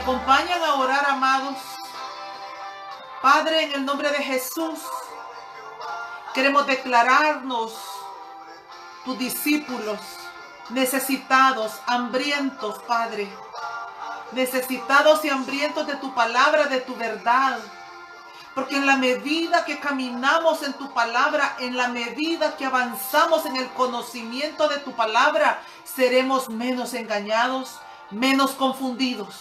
acompañan a orar, amados. Padre, en el nombre de Jesús, queremos declararnos tus discípulos, necesitados, hambrientos, Padre. Necesitados y hambrientos de tu palabra, de tu verdad. Porque en la medida que caminamos en tu palabra, en la medida que avanzamos en el conocimiento de tu palabra, seremos menos engañados, menos confundidos.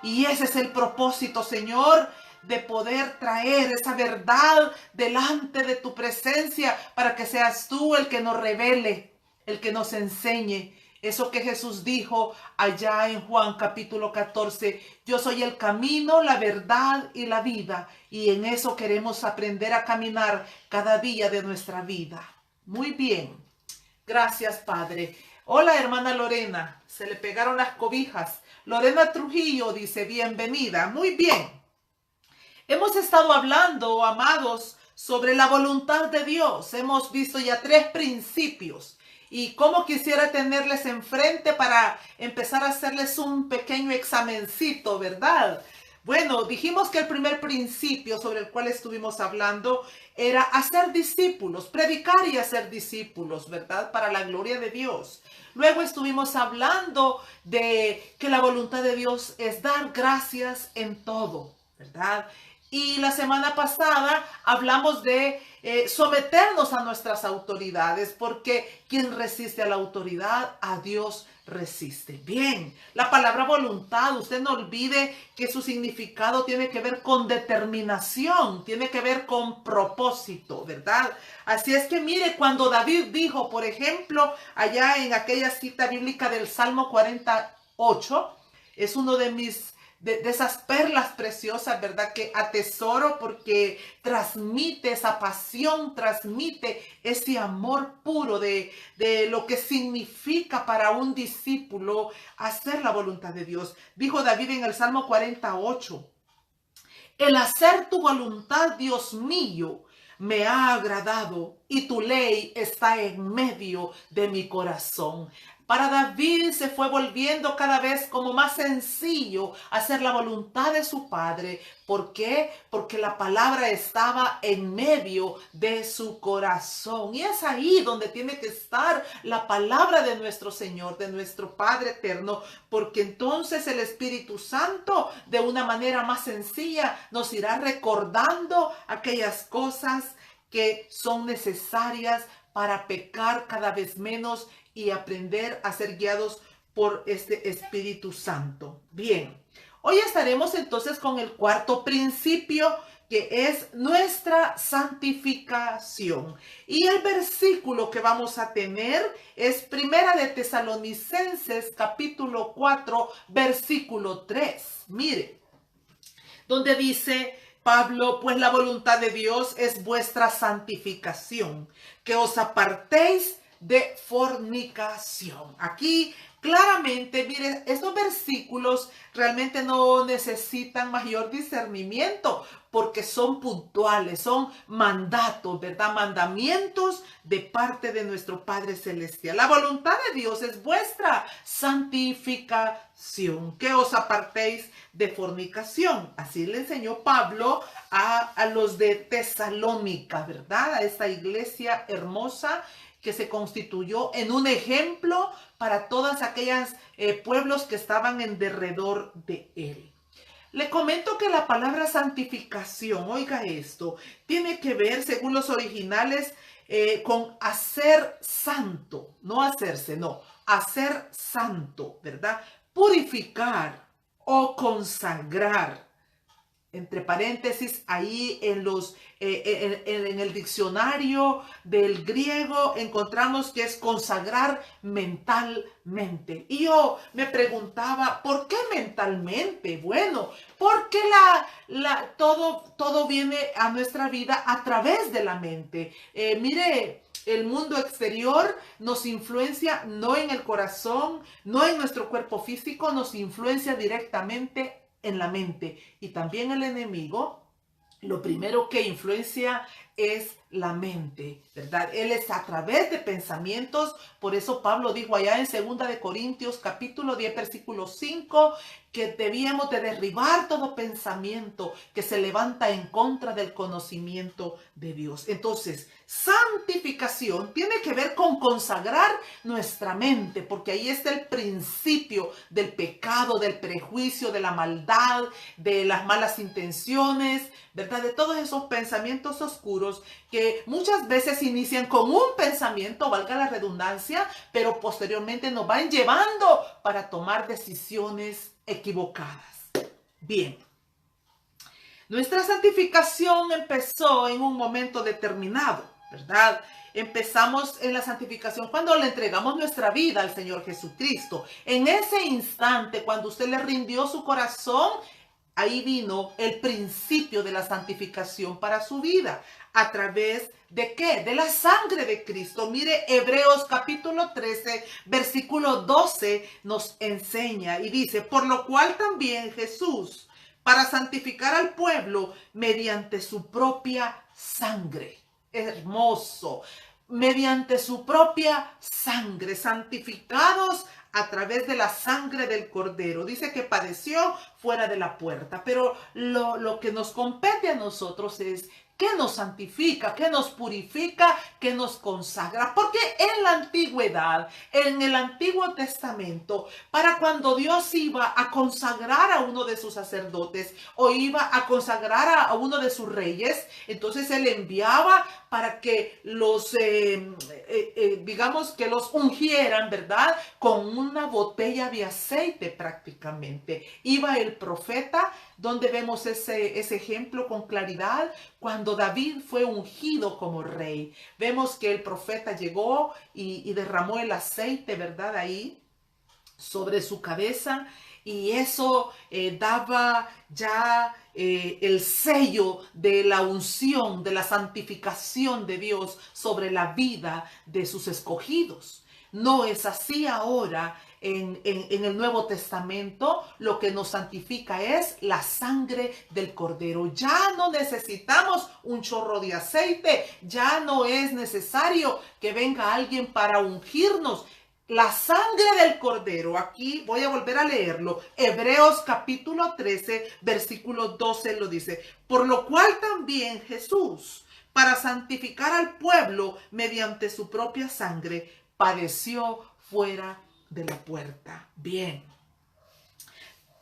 Y ese es el propósito, Señor, de poder traer esa verdad delante de tu presencia para que seas tú el que nos revele, el que nos enseñe. Eso que Jesús dijo allá en Juan capítulo 14, yo soy el camino, la verdad y la vida. Y en eso queremos aprender a caminar cada día de nuestra vida. Muy bien. Gracias, Padre. Hola, hermana Lorena. Se le pegaron las cobijas. Lorena Trujillo dice, bienvenida. Muy bien. Hemos estado hablando, amados, sobre la voluntad de Dios. Hemos visto ya 3 principios. Y cómo quisiera tenerles enfrente para empezar a hacerles un pequeño examencito, ¿verdad? Bueno, dijimos que el primer principio sobre el cual estuvimos hablando era hacer discípulos, predicar y hacer discípulos, ¿verdad? Para la gloria de Dios. Luego estuvimos hablando de que la voluntad de Dios es dar gracias en todo, ¿verdad? Y la semana pasada hablamos de someternos a nuestras autoridades, porque quien resiste a la autoridad, a Dios resiste. Bien, la palabra voluntad, usted no olvide que su significado tiene que ver con determinación, tiene que ver con propósito, ¿verdad? Así es que mire, cuando David dijo, por ejemplo, allá en aquella cita bíblica del Salmo 48, es uno de esas perlas preciosas, ¿verdad? Que atesoro porque transmite esa pasión, transmite ese amor puro de lo que significa para un discípulo hacer la voluntad de Dios. Dijo David en el Salmo 48, el hacer tu voluntad, Dios mío, me ha agradado y tu ley está en medio de mi corazón. Para David se fue volviendo cada vez como más sencillo hacer la voluntad de su padre. ¿Por qué? Porque la palabra estaba en medio de su corazón. Y es ahí donde tiene que estar la palabra de nuestro Señor, de nuestro Padre eterno. Porque entonces el Espíritu Santo, de una manera más sencilla, nos irá recordando aquellas cosas que son necesarias para pecar cada vez menos y aprender a ser guiados por este Espíritu Santo. Bien, hoy estaremos entonces con el cuarto principio, que es nuestra santificación. Y el versículo que vamos a tener es Primera de Tesalonicenses, capítulo 4, versículo 3. Mire, donde dice Pablo, pues la voluntad de Dios es vuestra santificación, que os apartéis de fornicación. Aquí claramente, miren, estos versículos realmente no necesitan mayor discernimiento porque son puntuales, son mandatos, ¿verdad? Mandamientos de parte de nuestro Padre Celestial. La voluntad de Dios es vuestra santificación, que os apartéis de fornicación. Así le enseñó Pablo a los de Tesalónica, ¿verdad? A esta iglesia hermosa que se constituyó en un ejemplo para todas aquellas pueblos que estaban en derredor de él. Le comento que la palabra santificación, oiga esto, tiene que ver, según los originales, con hacer santo, no hacerse, no, hacer santo, ¿verdad? Purificar o consagrar. Entre paréntesis, ahí en el diccionario del griego encontramos que es consagrar mentalmente. Y yo me preguntaba, ¿por qué mentalmente? Bueno, porque todo viene a nuestra vida a través de la mente. Mire, el mundo exterior nos influencia no en el corazón, no en nuestro cuerpo físico, nos influencia directamente en la mente. Y también el enemigo, lo primero que influencia es la mente, ¿verdad? Él es a través de pensamientos. Por eso Pablo dijo allá en 2 Corintios capítulo 10 versículo 5 que debíamos de derribar todo pensamiento que se levanta en contra del conocimiento de Dios. Entonces, santificación tiene que ver con consagrar nuestra mente, porque ahí está el principio del pecado, del prejuicio, de la maldad, de las malas intenciones, ¿verdad? De todos esos pensamientos oscuros que muchas veces inician con un pensamiento, valga la redundancia, pero posteriormente nos van llevando para tomar decisiones equivocadas. Bien, nuestra santificación empezó en un momento determinado, ¿verdad? Empezamos en la santificación cuando le entregamos nuestra vida al Señor Jesucristo. En ese instante, cuando usted le rindió su corazón, ahí vino el principio de la santificación para su vida. ¿A través de qué? De la sangre de Cristo. Mire, Hebreos capítulo 13, versículo 12 nos enseña y dice, por lo cual también Jesús, para santificar al pueblo mediante su propia sangre. Hermoso. Mediante su propia sangre, santificados a través de la sangre del Cordero. Dice que padeció fuera de la puerta, pero lo que nos compete a nosotros es ¿qué nos santifica? ¿Qué nos purifica? ¿Qué nos consagra? Porque en la antigüedad, en el Antiguo Testamento, para cuando Dios iba a consagrar a uno de sus sacerdotes o iba a consagrar a uno de sus reyes, entonces Él enviaba para que los, digamos, que los ungieran, ¿verdad? Con una botella de aceite prácticamente. Iba el profeta, donde vemos ese ejemplo con claridad, cuando David fue ungido como rey. Vemos que el profeta llegó y derramó el aceite, ¿verdad? Ahí sobre su cabeza, y eso daba ya el sello de la unción, de la santificación de Dios sobre la vida de sus escogidos. No es así ahora. En el Nuevo Testamento lo que nos santifica es la sangre del Cordero. Ya no necesitamos un chorro de aceite, ya no es necesario que venga alguien para ungirnos. La sangre del Cordero, aquí voy a volver a leerlo, Hebreos capítulo 13, versículo 12 lo dice, por lo cual también Jesús, para santificar al pueblo mediante su propia sangre, padeció fuera de la puerta. Bien.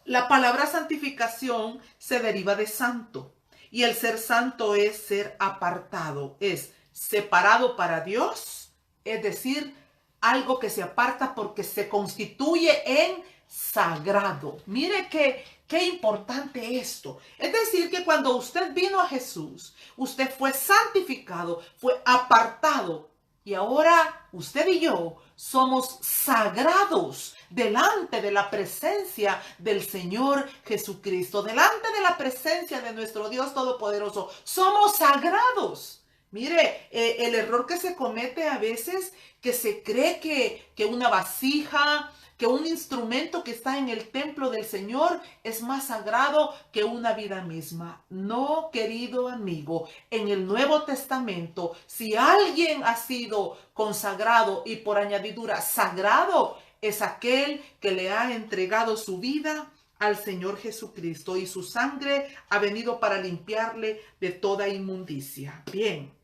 La palabra santificación se deriva de santo, y el ser santo es ser apartado, es separado para Dios, es decir, algo que se aparta porque se constituye en sagrado. Mire qué importante esto. Es decir, que cuando usted vino a Jesús, usted fue santificado, fue apartado. Y ahora usted y yo somos sagrados delante de la presencia del Señor Jesucristo, delante de la presencia de nuestro Dios Todopoderoso. Somos sagrados. Mire, el error que se comete a veces, que se cree que una vasija, que un instrumento que está en el templo del Señor es más sagrado que una vida misma. No, querido amigo, en el Nuevo Testamento, si alguien ha sido consagrado y por añadidura sagrado, es aquel que le ha entregado su vida al Señor Jesucristo, y su sangre ha venido para limpiarle de toda inmundicia. Bien.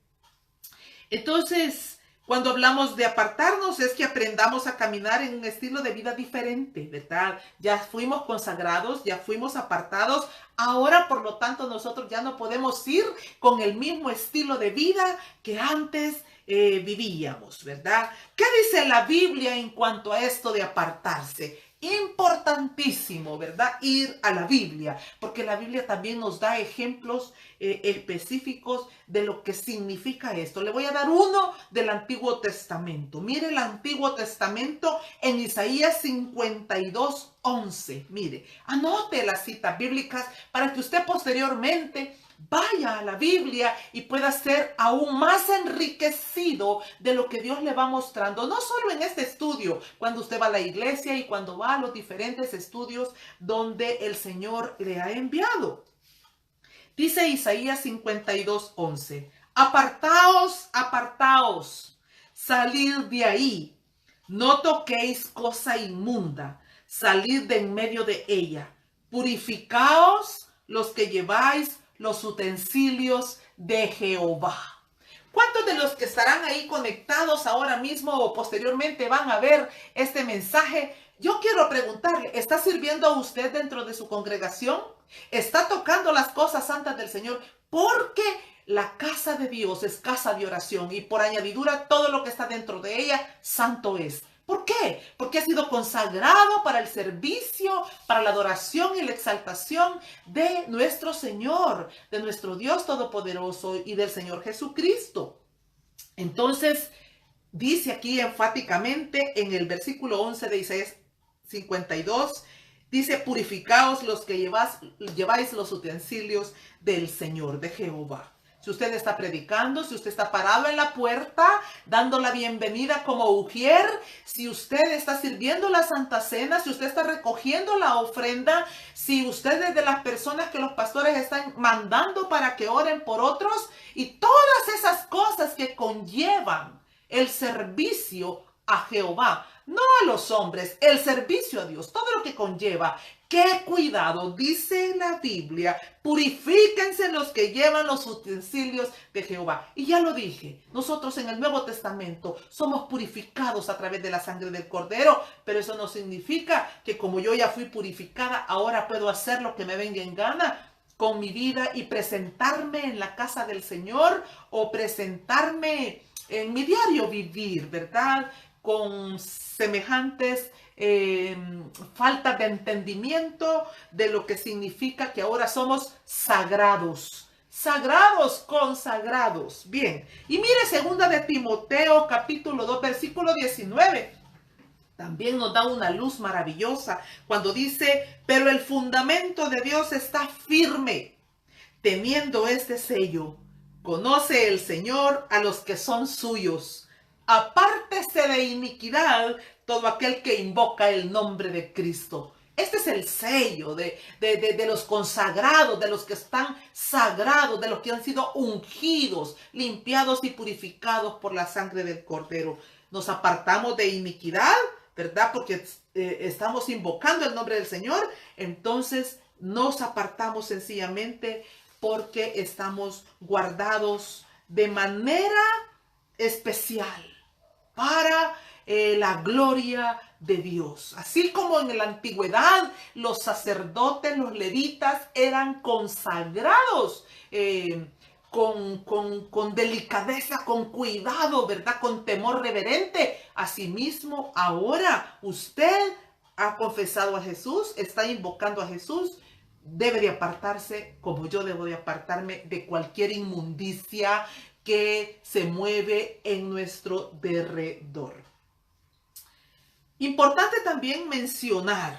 Entonces, cuando hablamos de apartarnos, es que aprendamos a caminar en un estilo de vida diferente, ¿verdad? Ya fuimos consagrados, ya fuimos apartados. Ahora, por lo tanto, nosotros ya no podemos ir con el mismo estilo de vida que antes vivíamos, ¿verdad? ¿Qué dice la Biblia en cuanto a esto de apartarse? Importantísimo, ¿verdad? Ir a la Biblia, porque la Biblia también nos da ejemplos específicos de lo que significa esto. Le voy a dar uno del Antiguo Testamento. Mire el Antiguo Testamento en Isaías 52:11. Mire, anote las citas bíblicas para que usted posteriormente vaya a la Biblia y pueda ser aún más enriquecido de lo que Dios le va mostrando, no solo en este estudio, cuando usted va a la iglesia y cuando va a los diferentes estudios donde el Señor le ha enviado. Dice Isaías 52:11, Apartaos, apartaos, salid de ahí, no toquéis cosa inmunda, salid de en medio de ella, purificaos los que lleváis los utensilios de Jehová. ¿Cuántos de los que estarán ahí conectados ahora mismo o posteriormente van a ver este mensaje? Yo quiero preguntarle, ¿está sirviendo a usted dentro de su congregación? ¿Está tocando las cosas santas del Señor? Porque la casa de Dios es casa de oración y por añadidura todo lo que está dentro de ella, santo es. ¿Por qué? Porque ha sido consagrado para el servicio, para la adoración y la exaltación de nuestro Señor, de nuestro Dios Todopoderoso y del Señor Jesucristo. Entonces, dice aquí enfáticamente en el versículo 11 de Isaías 52, dice, purificaos los que lleváis los utensilios del Señor, de Jehová. Si usted está predicando, si usted está parado en la puerta, dando la bienvenida como ujier, si usted está sirviendo la Santa Cena, si usted está recogiendo la ofrenda, si usted es de las personas que los pastores están mandando para que oren por otros, y todas esas cosas que conllevan el servicio a Jehová, no a los hombres, el servicio a Dios, todo lo que conlleva. ¡Qué cuidado! Dice la Biblia, purifíquense los que llevan los utensilios de Jehová. Y ya lo dije, nosotros en el Nuevo Testamento somos purificados a través de la sangre del Cordero, pero eso no significa que como yo ya fui purificada, ahora puedo hacer lo que me venga en gana con mi vida y presentarme en la casa del Señor o presentarme en mi diario vivir, ¿verdad? Con semejantes falta de entendimiento de lo que significa que ahora somos sagrados. Sagrados, consagrados. Bien, y mire segunda de Timoteo capítulo 2 versículo 19. También nos da una luz maravillosa cuando dice, pero el fundamento de Dios está firme, teniendo este sello. Conoce el Señor a los que son suyos. Apártese de iniquidad todo aquel que invoca el nombre de Cristo. Este es el sello de los consagrados, de los que están sagrados, de los que han sido ungidos, limpiados y purificados por la sangre del Cordero. Nos apartamos de iniquidad, ¿verdad? Porque estamos invocando el nombre del Señor. Entonces nos apartamos sencillamente porque estamos guardados de manera especial para la gloria de Dios. Así como en la antigüedad los sacerdotes, los levitas eran consagrados con delicadeza, con cuidado, ¿verdad? Con temor reverente. Asimismo, ahora usted ha confesado a Jesús, está invocando a Jesús, debe de apartarse como yo debo de apartarme de cualquier inmundicia que se mueve en nuestro derredor. Importante también mencionar,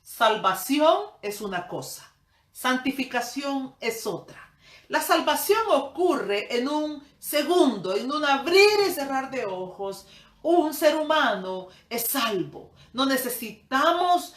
salvación es una cosa, santificación es otra. La salvación ocurre en un segundo, en un abrir y cerrar de ojos. Un ser humano es salvo. No necesitamos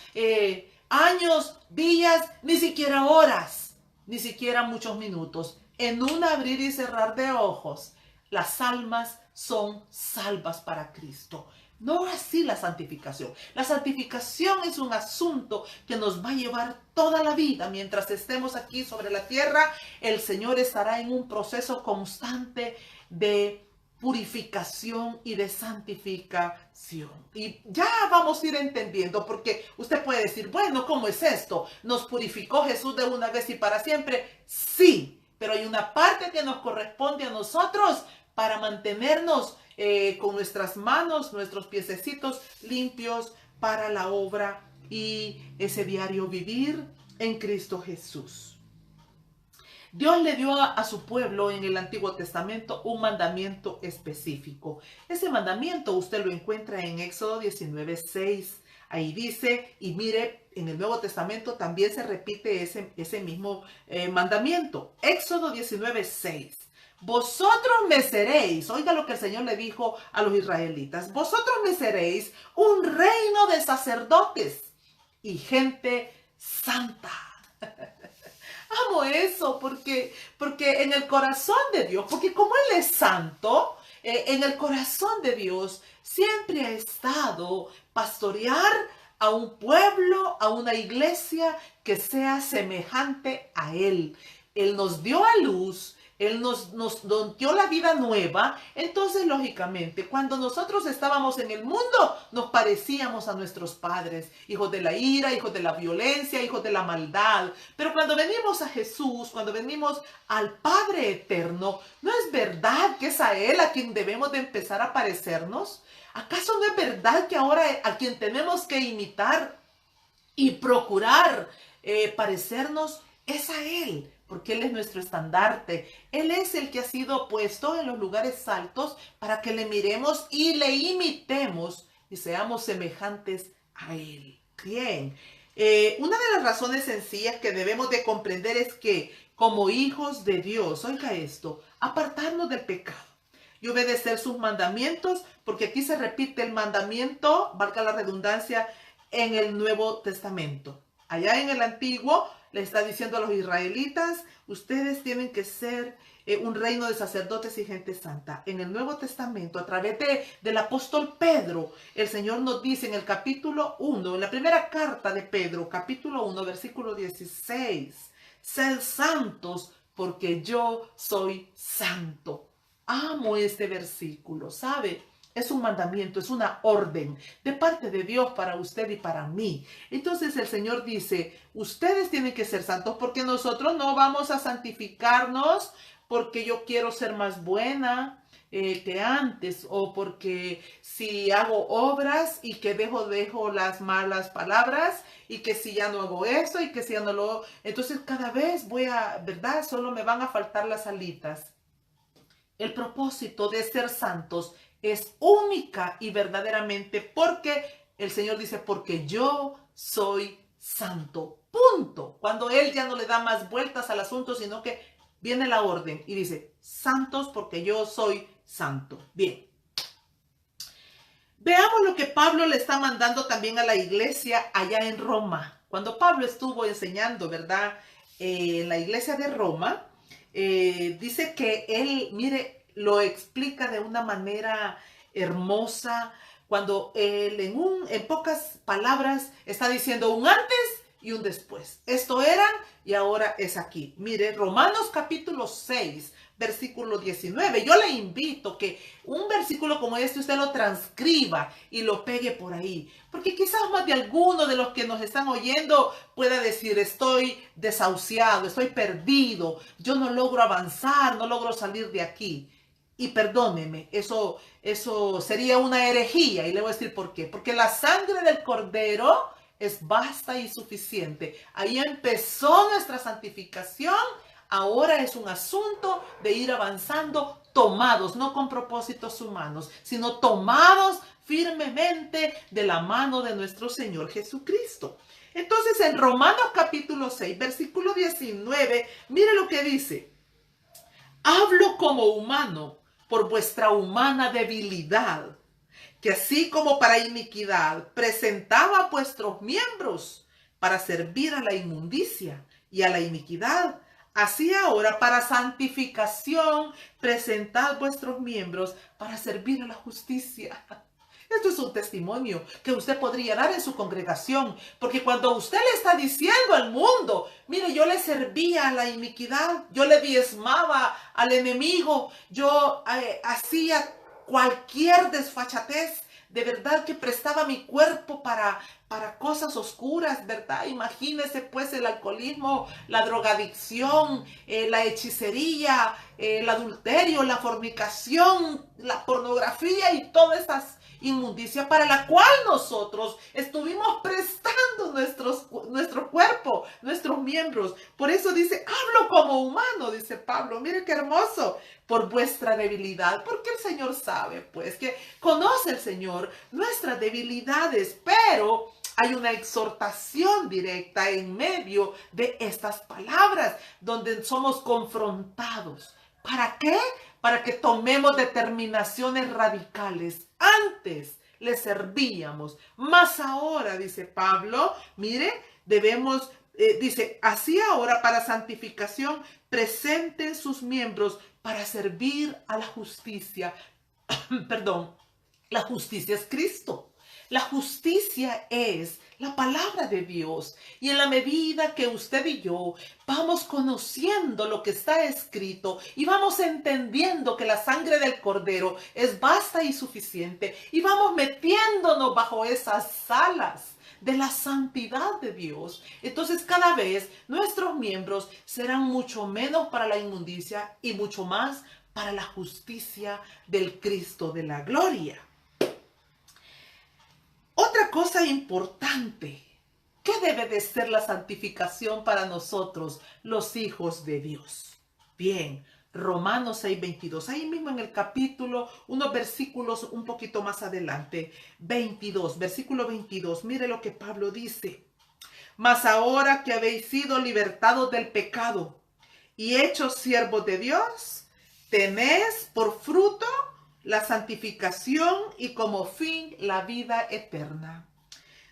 años, días, ni siquiera horas, ni siquiera muchos minutos. En un abrir y cerrar de ojos, las almas son salvas para Cristo. No así la santificación. La santificación es un asunto que nos va a llevar toda la vida. Mientras estemos aquí sobre la tierra, el Señor estará en un proceso constante de purificación y de santificación. Y ya vamos a ir entendiendo, porque usted puede decir, bueno, ¿cómo es esto? ¿Nos purificó Jesús de una vez y para siempre? Sí, pero hay una parte que nos corresponde a nosotros para mantenernos con nuestras manos, nuestros piececitos limpios para la obra y ese diario vivir en Cristo Jesús. Dios le dio a su pueblo en el Antiguo Testamento un mandamiento específico. Ese mandamiento usted lo encuentra en Éxodo 19:6. Ahí dice, y mire, en el Nuevo Testamento también se repite ese mismo mandamiento. Éxodo 19:6. Vosotros me seréis, oiga lo que el Señor le dijo a los israelitas, vosotros me seréis un reino de sacerdotes y gente santa. Amo eso porque en el corazón de Dios, porque como Él es santo, en el corazón de Dios siempre ha estado pastorear a un pueblo, a una iglesia que sea semejante a Él. Él nos dio a luz, Él nos dio la vida nueva. Entonces, lógicamente, cuando nosotros estábamos en el mundo, nos parecíamos a nuestros padres, hijos de la ira, hijos de la violencia, hijos de la maldad. Pero cuando venimos a Jesús, cuando venimos al Padre eterno, ¿no es verdad que es a Él a quien debemos de empezar a parecernos? ¿Acaso no es verdad que ahora a quien tenemos que imitar y procurar parecernos es a Él? Porque Él es nuestro estandarte. Él es el que ha sido puesto en los lugares altos para que le miremos y le imitemos y seamos semejantes a Él. Bien. Una de las razones sencillas que debemos de comprender es que como hijos de Dios, oiga esto, apartarnos del pecado y obedecer sus mandamientos, porque aquí se repite el mandamiento, valga la redundancia, en el Nuevo Testamento. Allá en el Antiguo le está diciendo a los israelitas, ustedes tienen que ser un reino de sacerdotes y gente santa. En el Nuevo Testamento, a través del apóstol Pedro, el Señor nos dice en el capítulo 1, en la primera carta de Pedro, capítulo 1, versículo 16, sed santos porque yo soy santo. Amo este versículo, ¿sabe? Es un mandamiento, es una orden de parte de Dios para usted y para mí. Entonces el Señor dice, ustedes tienen que ser santos porque nosotros no vamos a santificarnos porque yo quiero ser más buena que antes, o porque si hago obras y que dejo las malas palabras y que si ya no hago eso y que si ya no lo... Entonces cada vez ¿verdad? Solo me van a faltar las alitas. El propósito de ser santos es única y verdaderamente porque el Señor dice, porque yo soy santo. Punto. Cuando Él ya no le da más vueltas al asunto, sino que viene la orden y dice, santos porque yo soy santo. Bien. Veamos lo que Pablo le está mandando también a la iglesia allá en Roma. Cuando Pablo estuvo enseñando, ¿verdad? En la iglesia de Roma, dice que él, mire, lo explica de una manera hermosa, cuando él en pocas palabras está diciendo un antes y un después. Esto eran y ahora es aquí. Mire, Romanos capítulo 6, versículo 19. Yo le invito que un versículo como este usted lo transcriba y lo pegue por ahí. Porque quizás más de alguno de los que nos están oyendo pueda decir, estoy desahuciado, estoy perdido, yo no logro avanzar, no logro salir de aquí. Y perdóneme, eso sería una herejía. Y le voy a decir por qué. Porque la sangre del Cordero es vasta y suficiente. Ahí empezó nuestra santificación. Ahora es un asunto de ir avanzando tomados, no con propósitos humanos, sino tomados firmemente de la mano de nuestro Señor Jesucristo. Entonces en Romanos capítulo 6, versículo 19, mire lo que dice. Hablo como humano por vuestra humana debilidad, que así como para iniquidad presentaba vuestros miembros para servir a la inmundicia y a la iniquidad, así ahora para santificación presentad vuestros miembros para servir a la justicia. Esto es un testimonio que usted podría dar en su congregación, porque cuando usted le está diciendo al mundo, mire, yo le servía a la iniquidad, yo le diezmaba al enemigo, yo hacía cualquier desfachatez, de verdad que prestaba mi cuerpo para cosas oscuras, ¿verdad? Imagínese pues el alcoholismo, la drogadicción, la hechicería, el adulterio, la fornicación, la pornografía y todas esas inmundicia para la cual nosotros estuvimos prestando nuestro cuerpo, nuestros miembros. Por eso dice, hablo como humano, dice Pablo. Mire qué hermoso, por vuestra debilidad, porque el Señor sabe, pues, que conoce el Señor nuestras debilidades, pero hay una exhortación directa en medio de estas palabras, donde somos confrontados. ¿Para qué? Para que tomemos determinaciones radicales. Antes le servíamos, más ahora, dice Pablo, mire, debemos dice, así ahora para santificación presenten sus miembros para servir a la justicia. Perdón, la justicia es Cristo. La justicia es la palabra de Dios. Y en la medida que usted y yo vamos conociendo lo que está escrito y vamos entendiendo que la sangre del Cordero es vasta y suficiente, y vamos metiéndonos bajo esas alas de la santidad de Dios, entonces cada vez nuestros miembros serán mucho menos para la inmundicia y mucho más para la justicia del Cristo de la gloria. Otra cosa importante, ¿qué debe de ser la santificación para nosotros, los hijos de Dios? Bien, Romanos 6:22, ahí mismo en el capítulo, unos versículos un poquito más adelante, 22, versículo 22, mire lo que Pablo dice. Mas ahora que habéis sido libertados del pecado y hechos siervos de Dios, tenéis por fruto la santificación y como fin la vida eterna.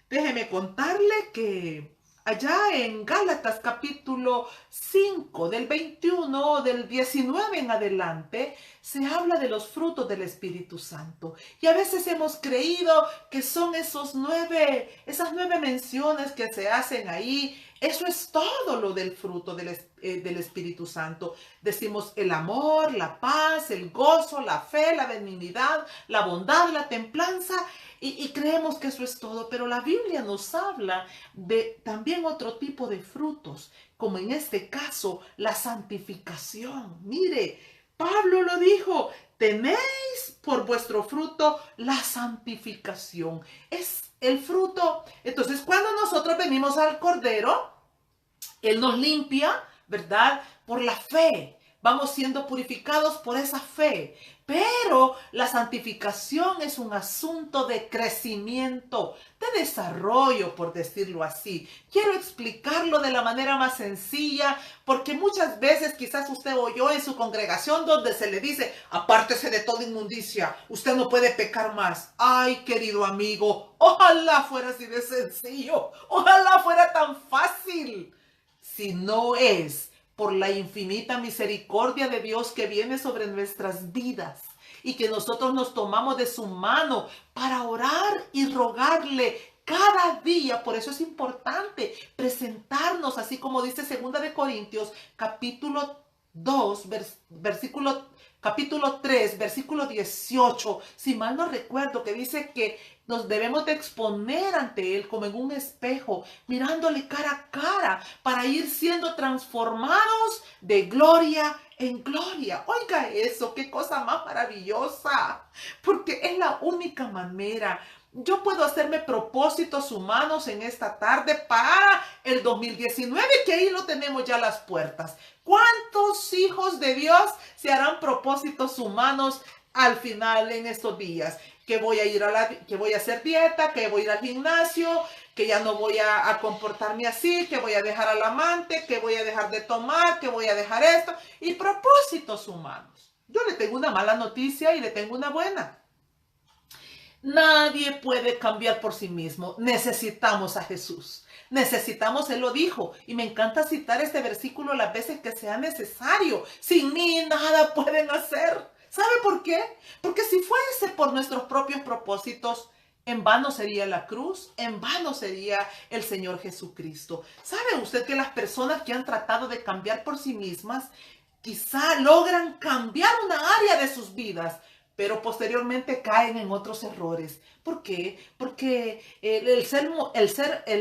Déjeme contarle que allá en Gálatas capítulo 5, del 21, del 19 en adelante, se habla de los frutos del Espíritu Santo. Y a veces hemos creído que son esas nueve menciones que se hacen ahí. Eso es todo lo del fruto del Espíritu Santo. Decimos el amor, la paz, el gozo, la fe, la benignidad, la bondad, la templanza. Y creemos que eso es todo, pero la Biblia nos habla de también otro tipo de frutos, como en este caso la santificación. Mire, Pablo lo dijo, tenéis por vuestro fruto la santificación. Es el fruto. Entonces, cuando nosotros venimos al Cordero, Él nos limpia, ¿verdad? Por la fe. Vamos siendo purificados por esa fe. Pero la santificación es un asunto de crecimiento, de desarrollo, por decirlo así. Quiero explicarlo de la manera más sencilla, porque muchas veces quizás usted oyó en su congregación donde se le dice, apártese de toda inmundicia, usted no puede pecar más. Ay, querido amigo, ojalá fuera así de sencillo, ojalá fuera tan fácil. Si no es por la infinita misericordia de Dios que viene sobre nuestras vidas y que nosotros nos tomamos de su mano para orar y rogarle cada día. Por eso es importante presentarnos, así como dice 2 de Corintios, capítulo 2, capítulo 3, versículo 18, si mal no recuerdo, que dice que nos debemos de exponer ante Él como en un espejo, mirándole cara a cara, para ir siendo transformados de gloria en gloria. Oiga eso, qué cosa más maravillosa, porque es la única manera. Yo puedo hacerme propósitos humanos en esta tarde para el 2019, que ahí lo tenemos ya a las puertas. ¿Cuántos hijos de Dios se harán propósitos humanos al final en estos días? Que voy a ir que voy a hacer dieta, que voy a ir al gimnasio, que ya no voy a comportarme así, que voy a dejar al amante, que voy a dejar de tomar, que voy a dejar esto. Y propósitos humanos. Yo le tengo una mala noticia y le tengo una buena. Nadie puede cambiar por sí mismo. Necesitamos a Jesús. Necesitamos, Él lo dijo. Y me encanta citar este versículo las veces que sea necesario. Sin mí nada pueden hacer. ¿Sabe por qué? Porque si fuese por nuestros propios propósitos, en vano sería la cruz, en vano sería el Señor Jesucristo. ¿Sabe usted que las personas que han tratado de cambiar por sí mismas, quizá logran cambiar una área de sus vidas, pero posteriormente caen en otros errores? ¿Por qué? Porque el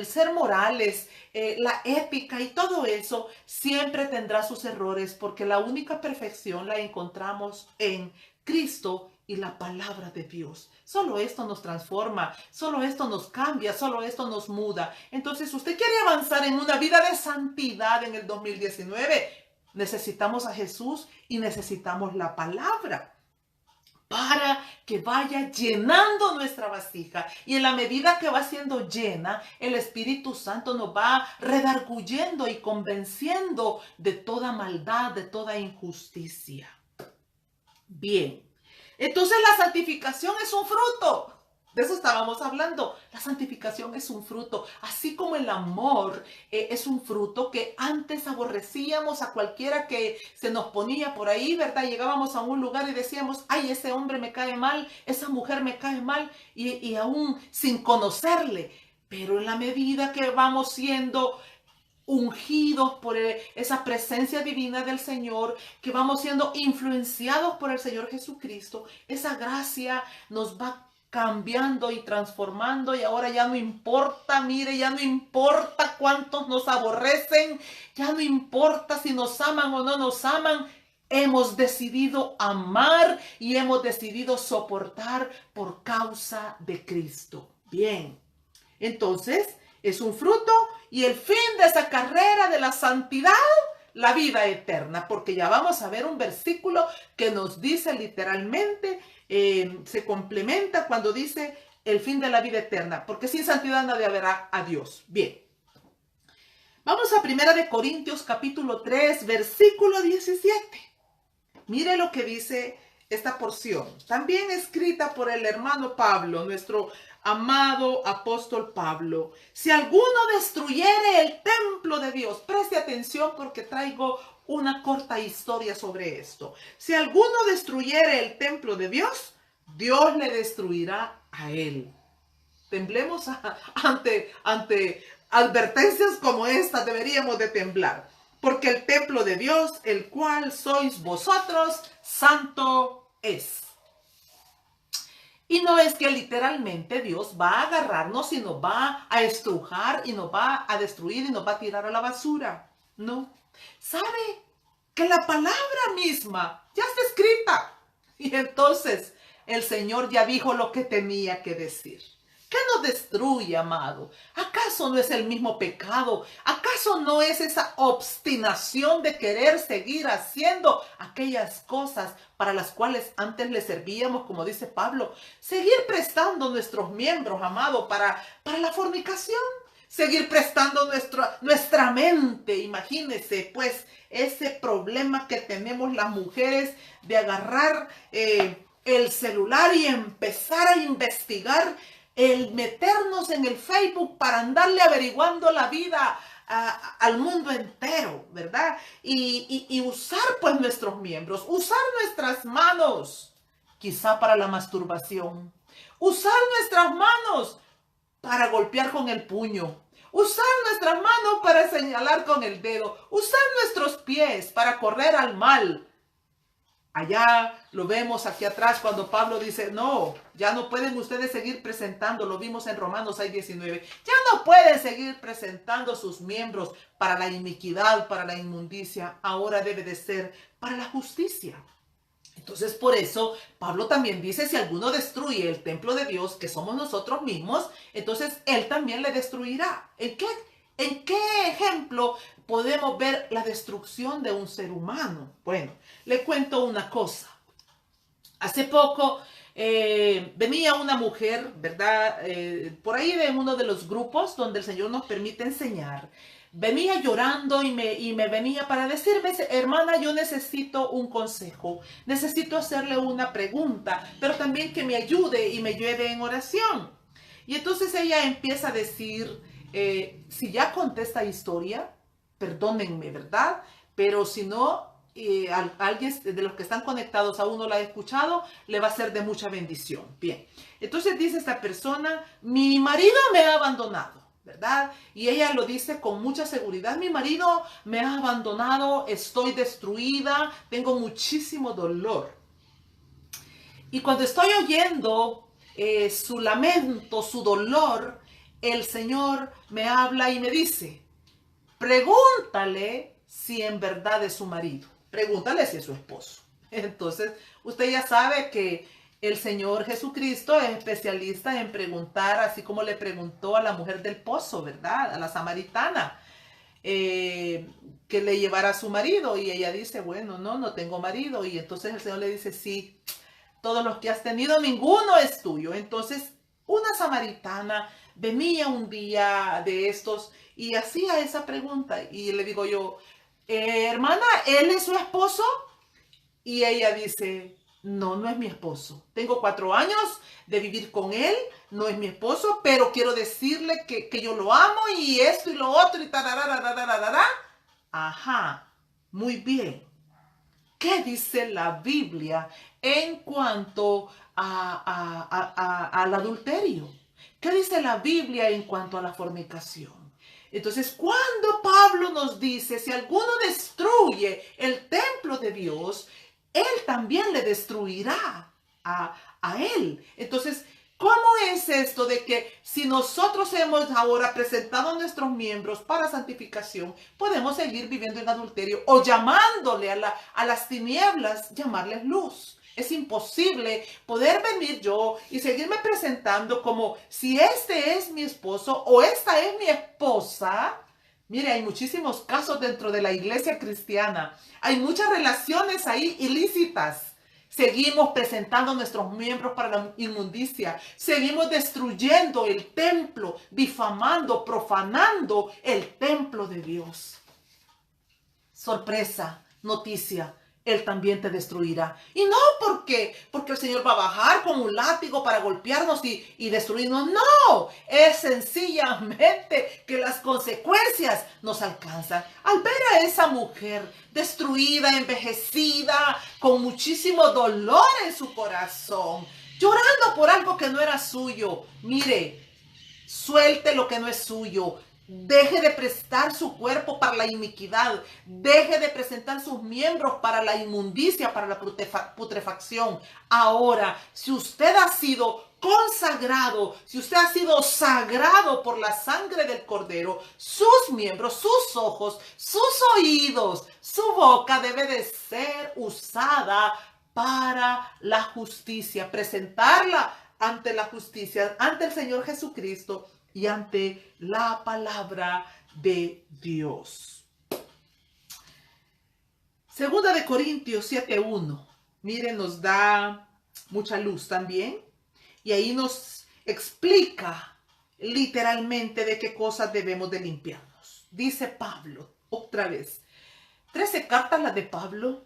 ser morales, la ética y todo eso siempre tendrá sus errores, porque la única perfección la encontramos en Cristo y la palabra de Dios. Solo esto nos transforma, solo esto nos cambia, solo esto nos muda. Entonces, usted quiere avanzar en una vida de santidad en el 2019, necesitamos a Jesús y necesitamos la palabra para que vaya llenando nuestra vasija. Y en la medida que va siendo llena, el Espíritu Santo nos va redarguyendo y convenciendo de toda maldad, de toda injusticia. Bien, entonces la santificación es un fruto. De eso estábamos hablando. La santificación es un fruto, así como el amor es un fruto que antes aborrecíamos a cualquiera que se nos ponía por ahí, ¿verdad? Llegábamos a un lugar y decíamos, ay, ese hombre me cae mal, esa mujer me cae mal, y aún sin conocerle. Pero en la medida que vamos siendo ungidos por esa presencia divina del Señor, que vamos siendo influenciados por el Señor Jesucristo, esa gracia nos va cambiando y transformando, y ahora ya no importa, mire, ya no importa cuántos nos aborrecen, ya no importa si nos aman o no nos aman. Hemos decidido amar y hemos decidido soportar por causa de Cristo. Bien, entonces es un fruto, y el fin de esa carrera de la santidad, la vida eterna, porque ya vamos a ver un versículo que nos dice literalmente, se complementa cuando dice el fin de la vida eterna, porque sin santidad nadie verá a Dios. Bien, vamos a 1 Corintios capítulo 3, versículo 17. Mire lo que dice esta porción, también escrita por el hermano Pablo, nuestro amado apóstol Pablo. Si alguno destruyere el templo de Dios, preste atención porque traigo una corta historia sobre esto. Si alguno destruyere el templo de Dios, Dios le destruirá a él. Temblemos ante advertencias como esta, deberíamos de temblar. Porque el templo de Dios, el cual sois vosotros, santo es. Y no es que literalmente Dios va a agarrarnos y nos va a estrujar y nos va a destruir y nos va a tirar a la basura. No. ¿Sabe que la palabra misma ya está escrita? Y entonces el Señor ya dijo lo que tenía que decir. ¿Qué nos destruye, amado? ¿Acaso no es el mismo pecado? ¿Acaso no es esa obstinación de querer seguir haciendo aquellas cosas para las cuales antes le servíamos, como dice Pablo? Seguir prestando nuestros miembros, amado, para la fornicación. Seguir prestando nuestra mente. Imagínense, pues, ese problema que tenemos las mujeres de agarrar el celular y empezar a investigar, el meternos en el Facebook para andarle averiguando la vida al mundo entero, ¿verdad? Y usar pues nuestros miembros, usar nuestras manos, quizá para la masturbación, usar nuestras manos para golpear con el puño, usar nuestras manos para señalar con el dedo, usar nuestros pies para correr al mal. Allá lo vemos aquí atrás cuando Pablo dice, no, ya no pueden ustedes seguir presentando, lo vimos en Romanos 6:19, ya no pueden seguir presentando sus miembros para la iniquidad, para la inmundicia, ahora debe de ser para la justicia. Entonces por eso Pablo también dice, si alguno destruye el templo de Dios, que somos nosotros mismos, entonces él también le destruirá. ¿En qué ejemplo podemos ver la destrucción de un ser humano? Bueno, le cuento una cosa. Hace poco venía una mujer, ¿verdad? Por ahí de uno de los grupos donde el Señor nos permite enseñar. Venía llorando y me venía para decirme, hermana, yo necesito un consejo, necesito hacerle una pregunta, pero también que me ayude y me lleve en oración. Y entonces ella empieza a decir, si ya conté esta historia, perdónenme, ¿verdad? Pero si no, alguien de los que están conectados aún no la ha escuchado, le va a ser de mucha bendición. Bien, entonces dice esta persona, mi marido me ha abandonado, ¿verdad? Y ella lo dice con mucha seguridad, mi marido me ha abandonado, estoy destruida, tengo muchísimo dolor. Y cuando estoy oyendo su lamento, su dolor, el Señor me habla y me dice, pregúntale si en verdad es su marido. Pregúntale si es su esposo. Entonces, usted ya sabe que el Señor Jesucristo es especialista en preguntar, así como le preguntó a la mujer del pozo, ¿verdad? A la samaritana, que le llevara a su marido. Y ella dice, bueno, no tengo marido. Y entonces el Señor le dice, sí, todos los que has tenido, ninguno es tuyo. Entonces, una samaritana venía un día de estos y hacía esa pregunta. Y le digo yo, hermana, ¿él es su esposo? Y ella dice, no, no es mi esposo. Tengo 4 años de vivir con él, no es mi esposo, pero quiero decirle que yo lo amo y esto y lo otro y tararararararara. Ajá, muy bien. ¿Qué dice la Biblia en cuanto al adulterio? ¿Qué dice la Biblia en cuanto a la fornicación? Entonces, cuando Pablo nos dice, si alguno destruye el templo de Dios, él también le destruirá a él. Entonces, ¿cómo es esto de que si nosotros hemos ahora presentado a nuestros miembros para santificación, podemos seguir viviendo en adulterio o llamándole a las tinieblas, llamarles luz? Es imposible poder venir yo y seguirme presentando como si este es mi esposo o esta es mi esposa. Mire, hay muchísimos casos dentro de la iglesia cristiana. Hay muchas relaciones ahí ilícitas. Seguimos presentando a nuestros miembros para la inmundicia. Seguimos destruyendo el templo, difamando, profanando el templo de Dios. Sorpresa, noticia. Él también te destruirá. Y no porque el Señor va a bajar con un látigo para golpearnos y destruirnos. No, es sencillamente que las consecuencias nos alcanzan. Al ver a esa mujer destruida, envejecida, con muchísimo dolor en su corazón, llorando por algo que no era suyo. Mire, suelte lo que no es suyo. Deje de prestar su cuerpo para la iniquidad. Deje de presentar sus miembros para la inmundicia, para la putrefacción. Ahora, si usted ha sido consagrado, si usted ha sido sagrado por la sangre del Cordero, sus miembros, sus ojos, sus oídos, su boca debe de ser usada para la justicia, presentarla ante la justicia, ante el Señor Jesucristo y ante la palabra de Dios. Segunda de Corintios 7:1. Miren, nos da mucha luz también. Y ahí nos explica literalmente de qué cosas debemos de limpiarnos. Dice Pablo, otra vez, 13 cartas las de Pablo.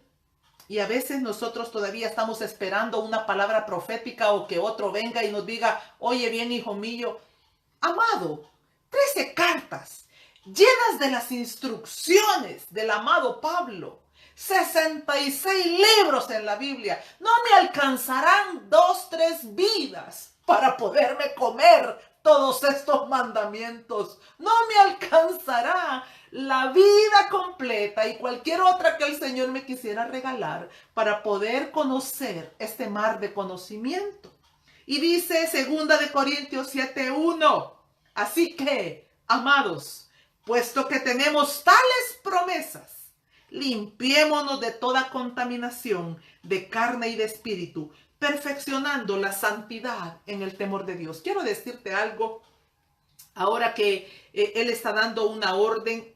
Y a veces nosotros todavía estamos esperando una palabra profética o que otro venga y nos diga, oye bien, hijo mío, amado, 13 cartas llenas de las instrucciones del amado Pablo. 66 libros en la Biblia. No me alcanzarán 2, 3 vidas para poderme comer todos estos mandamientos. No me alcanzará la vida completa y cualquier otra que el Señor me quisiera regalar para poder conocer este mar de conocimiento. Y dice 2 de Corintios 7:1. Así que, amados, puesto que tenemos tales promesas, limpiémonos de toda contaminación de carne y de espíritu, perfeccionando la santidad en el temor de Dios. Quiero decirte algo, ahora que Él está dando una orden,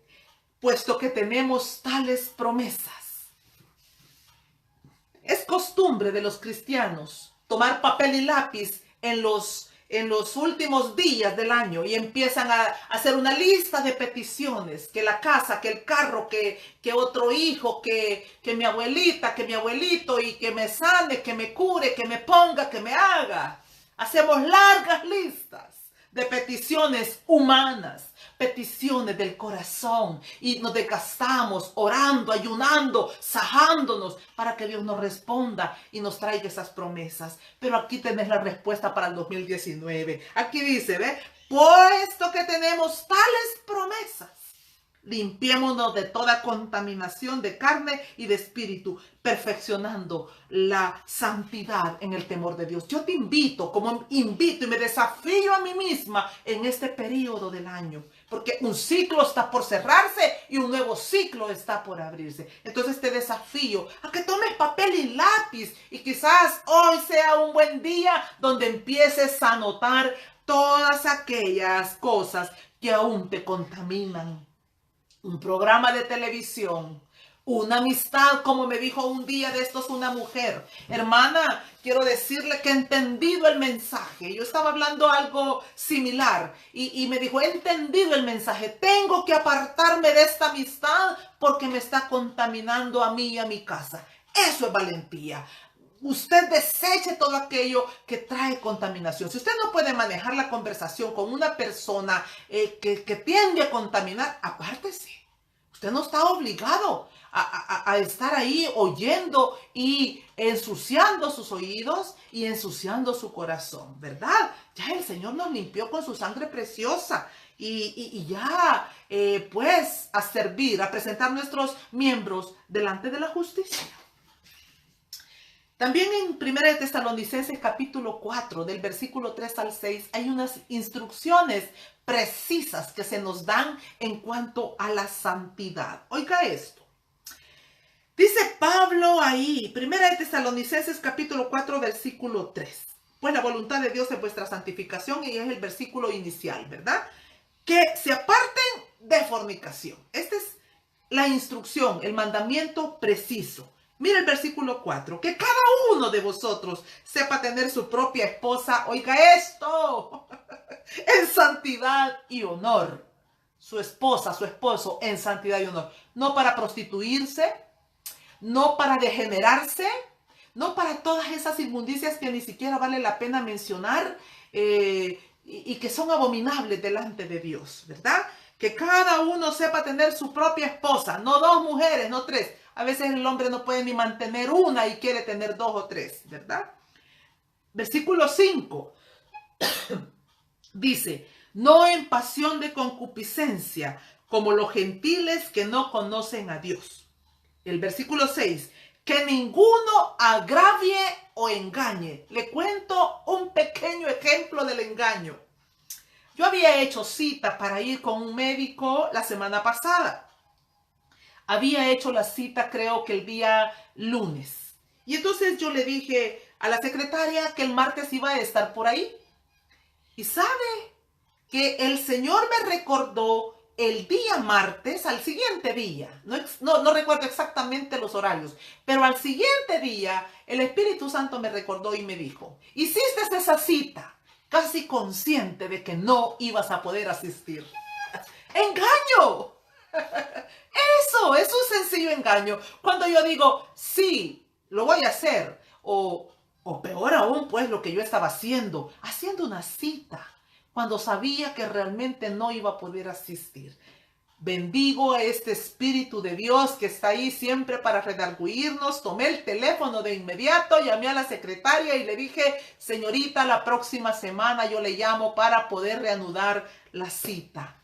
puesto que tenemos tales promesas. Es costumbre de los cristianos tomar papel y lápiz en los últimos días del año y empiezan a hacer una lista de peticiones, que la casa, que el carro, que otro hijo, que mi abuelita, que mi abuelito, y que me sane, que me cure, que me ponga, que me haga. Hacemos largas listas de peticiones humanas, peticiones del corazón, y nos desgastamos orando, ayunando, sajándonos para que Dios nos responda y nos traiga esas promesas. Pero aquí tenés la respuesta para el 2019. Aquí dice, ¿ve? Puesto que tenemos tales promesas, limpiémonos de toda contaminación de carne y de espíritu, perfeccionando la santidad en el temor de Dios. Yo te invito, como invito y me desafío a mí misma en este periodo del año, porque un ciclo está por cerrarse y un nuevo ciclo está por abrirse. Entonces te desafío a que tomes papel y lápiz y quizás hoy sea un buen día donde empieces a notar todas aquellas cosas que aún te contaminan. Un programa de televisión, una amistad, como me dijo un día de estos una mujer. Hermana, quiero decirle que he entendido el mensaje. Yo estaba hablando algo similar y me dijo, he entendido el mensaje. Tengo que apartarme de esta amistad porque me está contaminando a mí y a mi casa. Eso es valentía. usted deseche todo aquello que trae contaminación. Si usted no puede manejar la conversación con una persona que tiende a contaminar, apártese. Usted no está obligado a estar ahí oyendo y ensuciando sus oídos y ensuciando su corazón, ¿verdad? Ya el Señor nos limpió con su sangre preciosa y ya pues a servir, a presentar nuestros miembros delante de la justicia. También en 1 de Tesalonicenses capítulo 4, del versículo 3 al 6, hay unas instrucciones precisas que se nos dan en cuanto a la santidad. Oiga esto. Dice Pablo ahí, 1 de Tesalonicenses capítulo 4, versículo 3. Pues la voluntad de Dios es vuestra santificación, y es el versículo inicial, ¿verdad? Que se aparten de fornicación. Esta es la instrucción, el mandamiento preciso. Mira el versículo 4, que cada uno de vosotros sepa tener su propia esposa, oiga esto, en santidad y honor. Su esposa, su esposo en santidad y honor. No para prostituirse, no para degenerarse, no para todas esas inmundicias que ni siquiera vale la pena mencionar y que son abominables delante de Dios, ¿verdad? Que cada uno sepa tener su propia esposa, no dos mujeres, no tres. A veces el hombre no puede ni mantener una y quiere tener dos o tres, ¿verdad? Versículo 5 dice, no en pasión de concupiscencia, como los gentiles que no conocen a Dios. El versículo 6, que ninguno agravie o engañe. Le cuento un pequeño ejemplo del engaño. Yo había hecho cita para ir con un médico la semana pasada. Había hecho la cita creo que el día lunes. Y entonces yo le dije a la secretaria que el martes iba a estar por ahí. Y sabe que el Señor me recordó el día martes, al siguiente día. No recuerdo exactamente los horarios, pero al siguiente día el Espíritu Santo me recordó y me dijo, hiciste esa cita casi consciente de que no ibas a poder asistir. ¡Engaño! Eso es un sencillo engaño. Cuando yo digo, sí, lo voy a hacer. O peor aún, pues, lo que yo estaba haciendo una cita, cuando sabía que realmente no iba a poder asistir. Bendigo a este Espíritu de Dios que está ahí siempre para redarguirnos. Tomé el teléfono de inmediato, llamé a la secretaria y le dije, señorita, la próxima semana yo le llamo para poder reanudar la cita.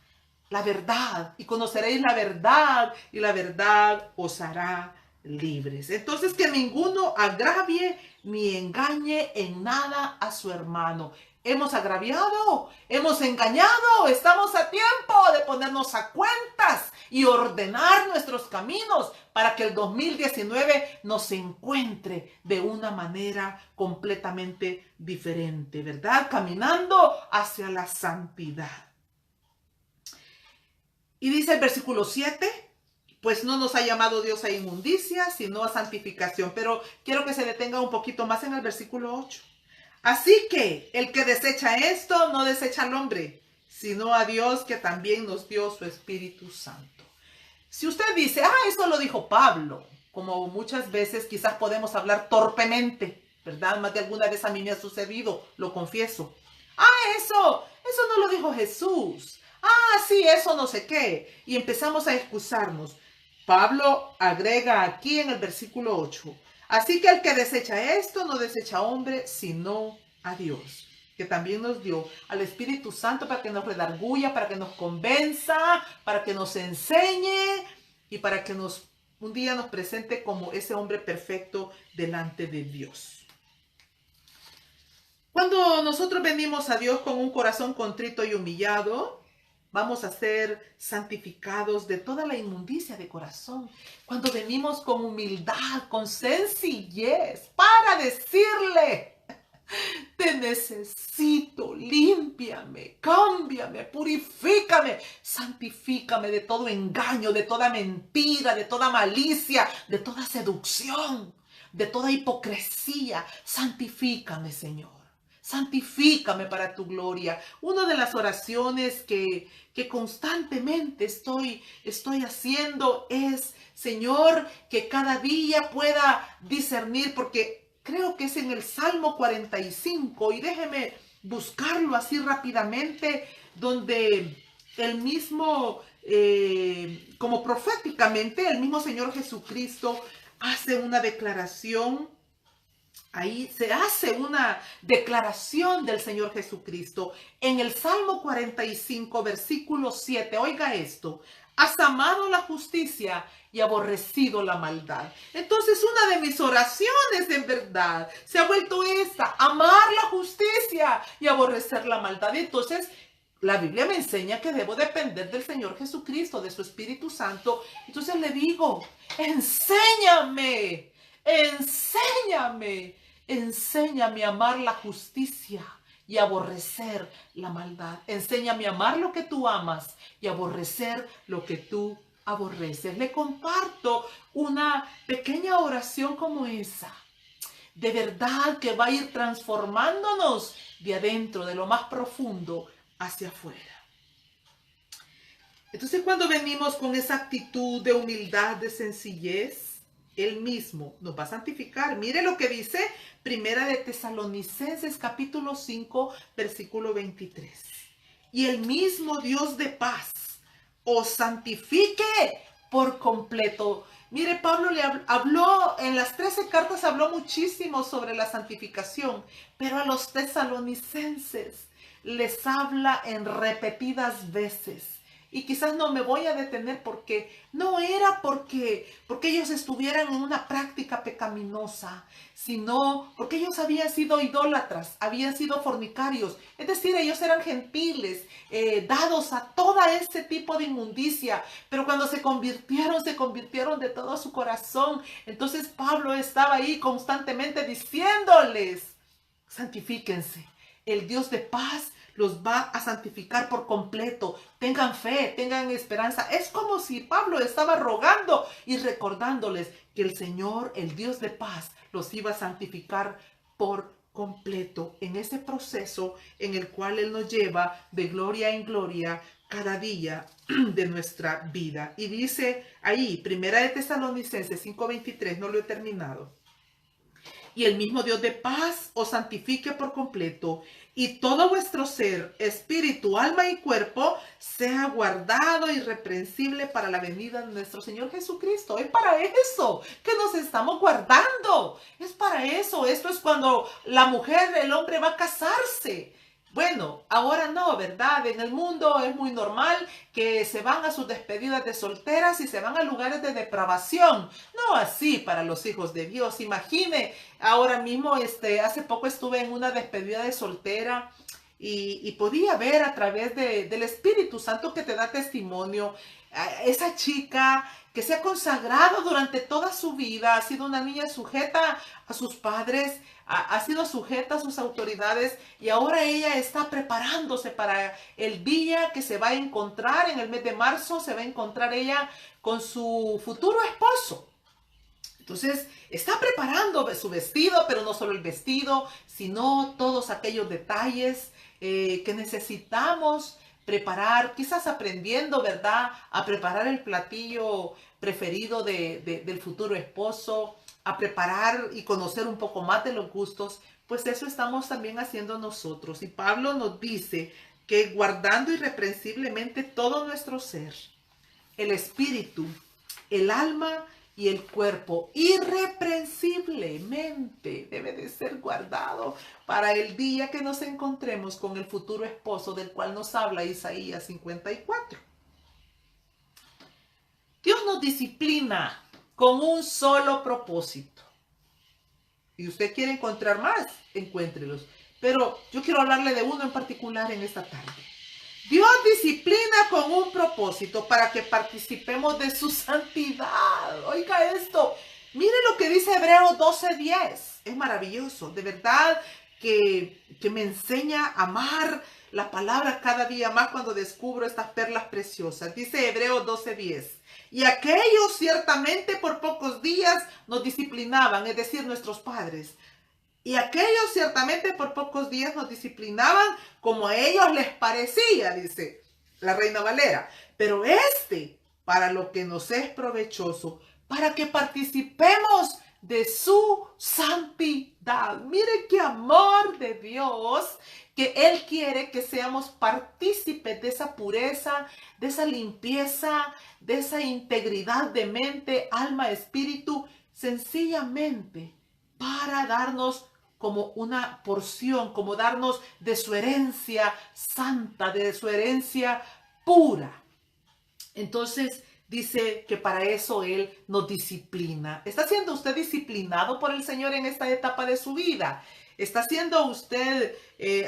La verdad, y conoceréis la verdad, y la verdad os hará libres. Entonces, que ninguno agravie ni engañe en nada a su hermano. Hemos agraviado, hemos engañado, estamos a tiempo de ponernos a cuentas y ordenar nuestros caminos para que el 2019 nos encuentre de una manera completamente diferente, ¿verdad? Caminando hacia la santidad. Y dice el versículo 7, pues no nos ha llamado Dios a inmundicia, sino a santificación. Pero quiero que se detenga un poquito más en el versículo 8. Así que el que desecha esto, no desecha al hombre, sino a Dios que también nos dio su Espíritu Santo. Si usted dice, eso lo dijo Pablo, como muchas veces quizás podemos hablar torpemente, ¿verdad? Más de alguna vez a mí me ha sucedido, lo confieso. Eso no lo dijo Jesús. Sí, eso no sé qué. Y empezamos a excusarnos. Pablo agrega aquí en el versículo 8. Así que el que desecha esto no desecha a hombre, sino a Dios, que también nos dio al Espíritu Santo para que nos redarguya, para que nos convenza, para que nos enseñe y para que un día nos presente como ese hombre perfecto delante de Dios. Cuando nosotros venimos a Dios con un corazón contrito y humillado, vamos a ser santificados de toda la inmundicia de corazón. Cuando venimos con humildad, con sencillez, para decirle, te necesito, límpiame, cámbiame, purifícame, santifícame de todo engaño, de toda mentira, de toda malicia, de toda seducción, de toda hipocresía. Santifícame, Señor. Santifícame para tu gloria. Una de las oraciones que constantemente estoy haciendo es, Señor, que cada día pueda discernir, porque creo que es en el Salmo 45, y déjeme buscarlo así rápidamente, donde el mismo, como proféticamente, el mismo Señor Jesucristo hace una declaración. Ahí se hace una declaración del Señor Jesucristo en el Salmo 45, versículo 7. Oiga esto: has amado la justicia y aborrecido la maldad. Entonces, una de mis oraciones en verdad se ha vuelto esta: amar la justicia y aborrecer la maldad. Entonces, la Biblia me enseña que debo depender del Señor Jesucristo, de su Espíritu Santo. Entonces le digo: enséñame, enséñame, enséñame a amar la justicia y aborrecer la maldad. Enséñame a amar lo que tú amas y aborrecer lo que tú aborreces. Le comparto una pequeña oración como esa. De verdad que va a ir transformándonos de adentro, de lo más profundo hacia afuera. Entonces, cuando venimos con esa actitud de humildad, de sencillez, Él mismo nos va a santificar. Mire lo que dice Primera de Tesalonicenses capítulo 5, versículo 23. Y el mismo Dios de paz os santifique por completo. Mire, Pablo le habló, en las 13 cartas habló muchísimo sobre la santificación, pero a los tesalonicenses les habla en repetidas veces. Y quizás no me voy a detener porque no era porque ellos estuvieran en una práctica pecaminosa, sino porque ellos habían sido idólatras, habían sido fornicarios. Es decir, ellos eran gentiles, dados a todo ese tipo de inmundicia. Pero cuando se convirtieron de todo su corazón. Entonces Pablo estaba ahí constantemente diciéndoles: santifíquense. El Dios de paz los va a santificar por completo. Tengan fe, tengan esperanza. Es como si Pablo estaba rogando y recordándoles que el Señor, el Dios de paz, los iba a santificar por completo en ese proceso en el cual Él nos lleva de gloria en gloria cada día de nuestra vida. Y dice ahí, Primera de Tesalonicenses 5:23, no lo he terminado. Y el mismo Dios de paz os santifique por completo, y todo vuestro ser, espíritu, alma y cuerpo, sea guardado irreprensible para la venida de nuestro Señor Jesucristo. Es para eso que nos estamos guardando. Es para eso. Esto es cuando la mujer, el hombre va a casarse. Bueno, ahora no, ¿verdad? En el mundo es muy normal que se van a sus despedidas de solteras y se van a lugares de depravación. No así para los hijos de Dios. Imagine, ahora mismo, hace poco estuve en una despedida de soltera y podía ver a través del Espíritu Santo que te da testimonio. Esa chica que se ha consagrado durante toda su vida, ha sido una niña sujeta a sus padres, ha sido sujeta a sus autoridades, y ahora ella está preparándose para el día que se va a encontrar en el mes de marzo. Se va a encontrar ella con su futuro esposo. Entonces está preparando su vestido, pero no solo el vestido, sino todos aquellos detalles que necesitamos preparar, quizás aprendiendo, ¿verdad?, a preparar el platillo preferido del futuro esposo, a preparar y conocer un poco más de los gustos. Pues eso estamos también haciendo nosotros. Y Pablo nos dice que guardando irreprensiblemente todo nuestro ser, el espíritu, el alma y el cuerpo, irreprensiblemente debe de ser guardado para el día que nos encontremos con el futuro esposo del cual nos habla Isaías 54. Dios nos disciplina con un solo propósito. Y usted quiere encontrar más, encuéntrelos. Pero yo quiero hablarle de uno en particular en esta tarde. Dios disciplina con un propósito para que participemos de su santidad. Oiga esto. Mire lo que dice Hebreos 12:10. Es maravilloso. De verdad que me enseña a amar la palabra cada día más cuando descubro estas perlas preciosas. Dice Hebreos 12:10. Y aquellos ciertamente por pocos días nos disciplinaban, es decir, nuestros padres. Y aquellos ciertamente por pocos días nos disciplinaban como a ellos les parecía, dice la Reina Valera. Pero para lo que nos es provechoso, para que participemos de su santidad. Mire qué amor de Dios, que Él quiere que seamos partícipes de esa pureza, de esa limpieza, de esa integridad de mente, alma, espíritu, sencillamente para darnos como una porción, como darnos de su herencia santa, de su herencia pura. Entonces dice que para eso Él nos disciplina. ¿Está siendo usted disciplinado por el Señor en esta etapa de su vida? ¿Está siendo usted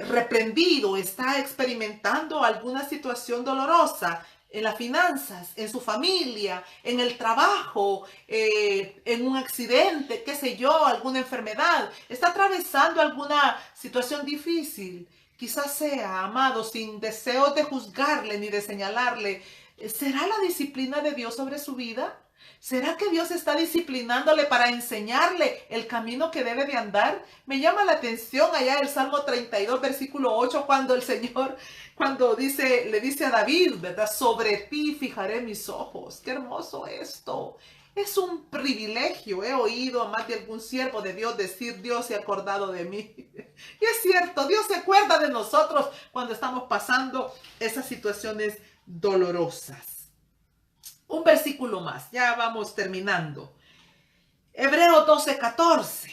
reprendido? ¿Está experimentando alguna situación dolorosa en las finanzas, en su familia, en el trabajo, en un accidente, qué sé yo, alguna enfermedad? ¿Está atravesando alguna situación difícil? Quizás sea, amado, sin deseo de juzgarle ni de señalarle. ¿Será la disciplina de Dios sobre su vida? ¿Será que Dios está disciplinándole para enseñarle el camino que debe de andar? Me llama la atención allá el Salmo 32, versículo 8, cuando el Señor, le dice a David, ¿verdad? Sobre ti fijaré mis ojos. Qué hermoso esto. Es un privilegio. He oído a más de algún siervo de Dios decir, Dios se ha acordado de mí. Y es cierto, Dios se acuerda de nosotros cuando estamos pasando esas situaciones dolorosas. Un versículo más, ya vamos terminando. Hebreos 12:14.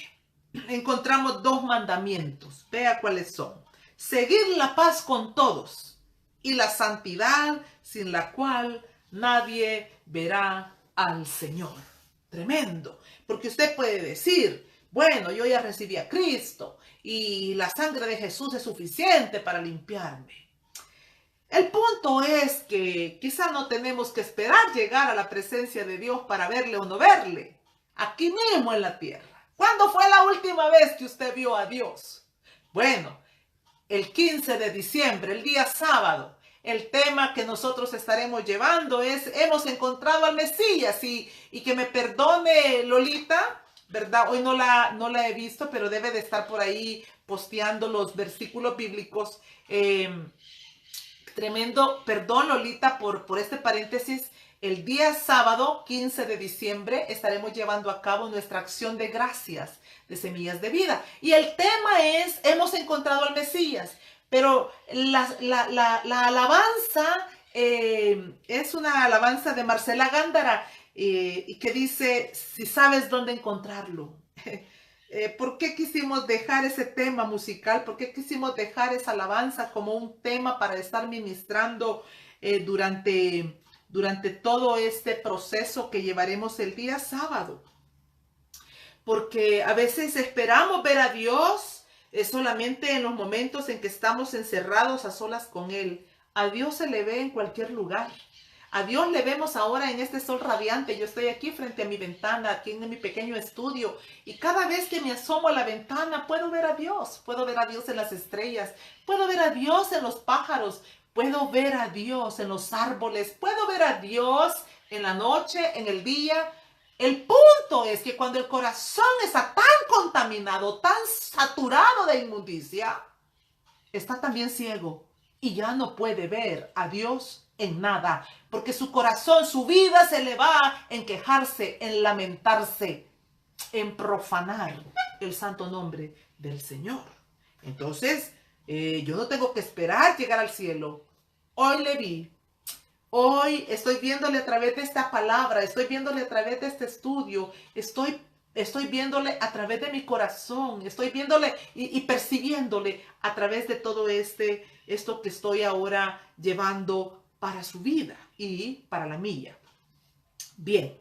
Encontramos dos mandamientos. Vea cuáles son. Seguir la paz con todos y la santidad sin la cual nadie verá al Señor. Tremendo. Porque usted puede decir, bueno, yo ya recibí a Cristo y la sangre de Jesús es suficiente para limpiarme. El punto es que quizá no tenemos que esperar llegar a la presencia de Dios para verle o no verle. Aquí mismo en la tierra. ¿Cuándo fue la última vez que usted vio a Dios? Bueno, el 15 de diciembre, el día sábado. El tema que nosotros estaremos llevando es, hemos encontrado al Mesías. Y que me perdone Lolita, ¿verdad? Hoy no la he visto, pero debe de estar por ahí posteando los versículos bíblicos. Tremendo, perdón Lolita por este paréntesis. El día sábado 15 de diciembre estaremos llevando a cabo nuestra acción de gracias de Semillas de Vida. Y el tema es, hemos encontrado al Mesías. Pero la alabanza es una alabanza de Marcela Gándara y que dice, si sabes dónde encontrarlo. ¿Por qué quisimos dejar ese tema musical? ¿Por qué quisimos dejar esa alabanza como un tema para estar ministrando durante todo este proceso que llevaremos el día sábado? Porque a veces esperamos ver a Dios solamente en los momentos en que estamos encerrados a solas con Él. A Dios se le ve en cualquier lugar. A Dios le vemos ahora en este sol radiante. Yo estoy aquí frente a mi ventana, aquí en mi pequeño estudio. Y cada vez que me asomo a la ventana, puedo ver a Dios. Puedo ver a Dios en las estrellas. Puedo ver a Dios en los pájaros. Puedo ver a Dios en los árboles. Puedo ver a Dios en la noche, en el día. El punto es que cuando el corazón está tan contaminado, tan saturado de inmundicia, está también ciego y ya no puede ver a Dios en nada, porque su corazón, su vida se le va en quejarse, en lamentarse, en profanar el santo nombre del Señor. Entonces, yo no tengo que esperar llegar al cielo. Hoy le vi. Hoy estoy viéndole a través de esta palabra, estoy viéndole a través de este estudio, estoy viéndole a través de mi corazón, estoy viéndole y percibiéndole a través de todo esto que estoy ahora llevando para su vida y para la mía. Bien,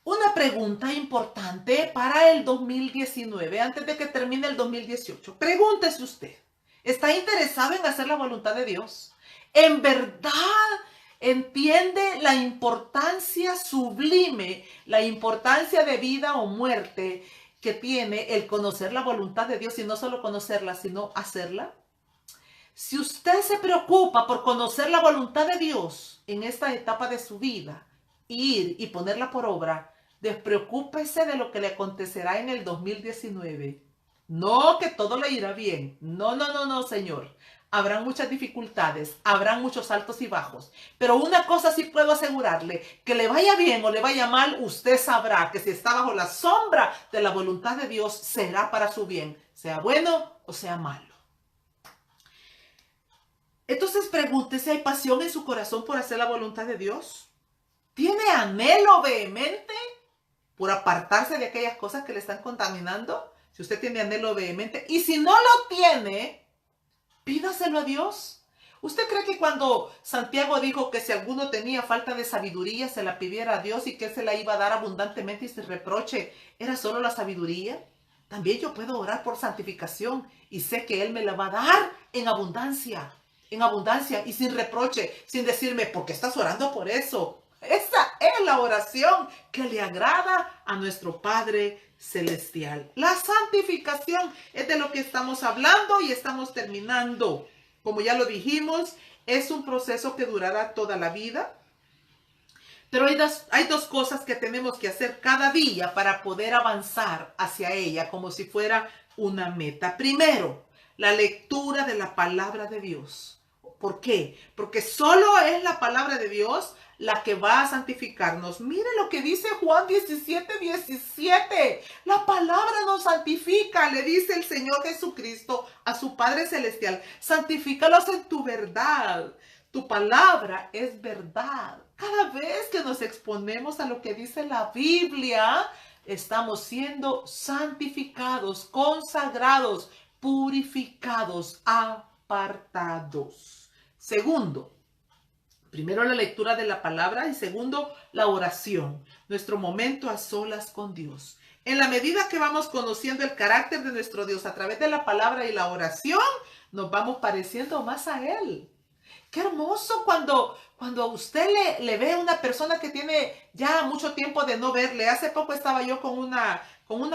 una pregunta importante para el 2019, antes de que termine el 2018. Pregúntese usted, ¿está interesado en hacer la voluntad de Dios? ¿En verdad entiende la importancia sublime, la importancia de vida o muerte que tiene el conocer la voluntad de Dios y no solo conocerla, sino hacerla? Si usted se preocupa por conocer la voluntad de Dios en esta etapa de su vida, ir y ponerla por obra, despreocúpese de lo que le acontecerá en el 2019. No que todo le irá bien. No, Señor. Habrán muchas dificultades, habrán muchos altos y bajos, pero una cosa sí puedo asegurarle, que le vaya bien o le vaya mal, usted sabrá que si está bajo la sombra de la voluntad de Dios, será para su bien, sea bueno o sea malo. Entonces pregúntese si hay pasión en su corazón por hacer la voluntad de Dios. ¿Tiene anhelo vehemente por apartarse de aquellas cosas que le están contaminando? Si usted tiene anhelo vehemente, y si no lo tiene, pídaselo a Dios. ¿Usted cree que cuando Santiago dijo que si alguno tenía falta de sabiduría, se la pidiera a Dios y que Él se la iba a dar abundantemente y sin reproche, era solo la sabiduría? También yo puedo orar por santificación y sé que Él me la va a dar en abundancia y sin reproche, sin decirme, ¿por qué estás orando por eso? Esa es la oración que le agrada a nuestro Padre Celestial. La santificación es de lo que estamos hablando y estamos terminando. Como ya lo dijimos, es un proceso que durará toda la vida. Pero hay dos cosas que tenemos que hacer cada día para poder avanzar hacia ella como si fuera una meta. Primero, la lectura de la palabra de Dios. ¿Por qué? Porque solo es la palabra de Dios la que va a santificarnos. Mire lo que dice Juan 17:17. La palabra nos santifica, le dice el Señor Jesucristo a su Padre Celestial. Santifícalos en tu verdad. Tu palabra es verdad. Cada vez que nos exponemos a lo que dice la Biblia, estamos siendo santificados, consagrados, purificados, apartados. Segundo, primero la lectura de la palabra y segundo, la oración, nuestro momento a solas con Dios. En la medida que vamos conociendo el carácter de nuestro Dios a través de la palabra y la oración, nos vamos pareciendo más a Él. Qué hermoso cuando a usted le ve a una persona que tiene ya mucho tiempo de no verle. Hace poco estaba yo con una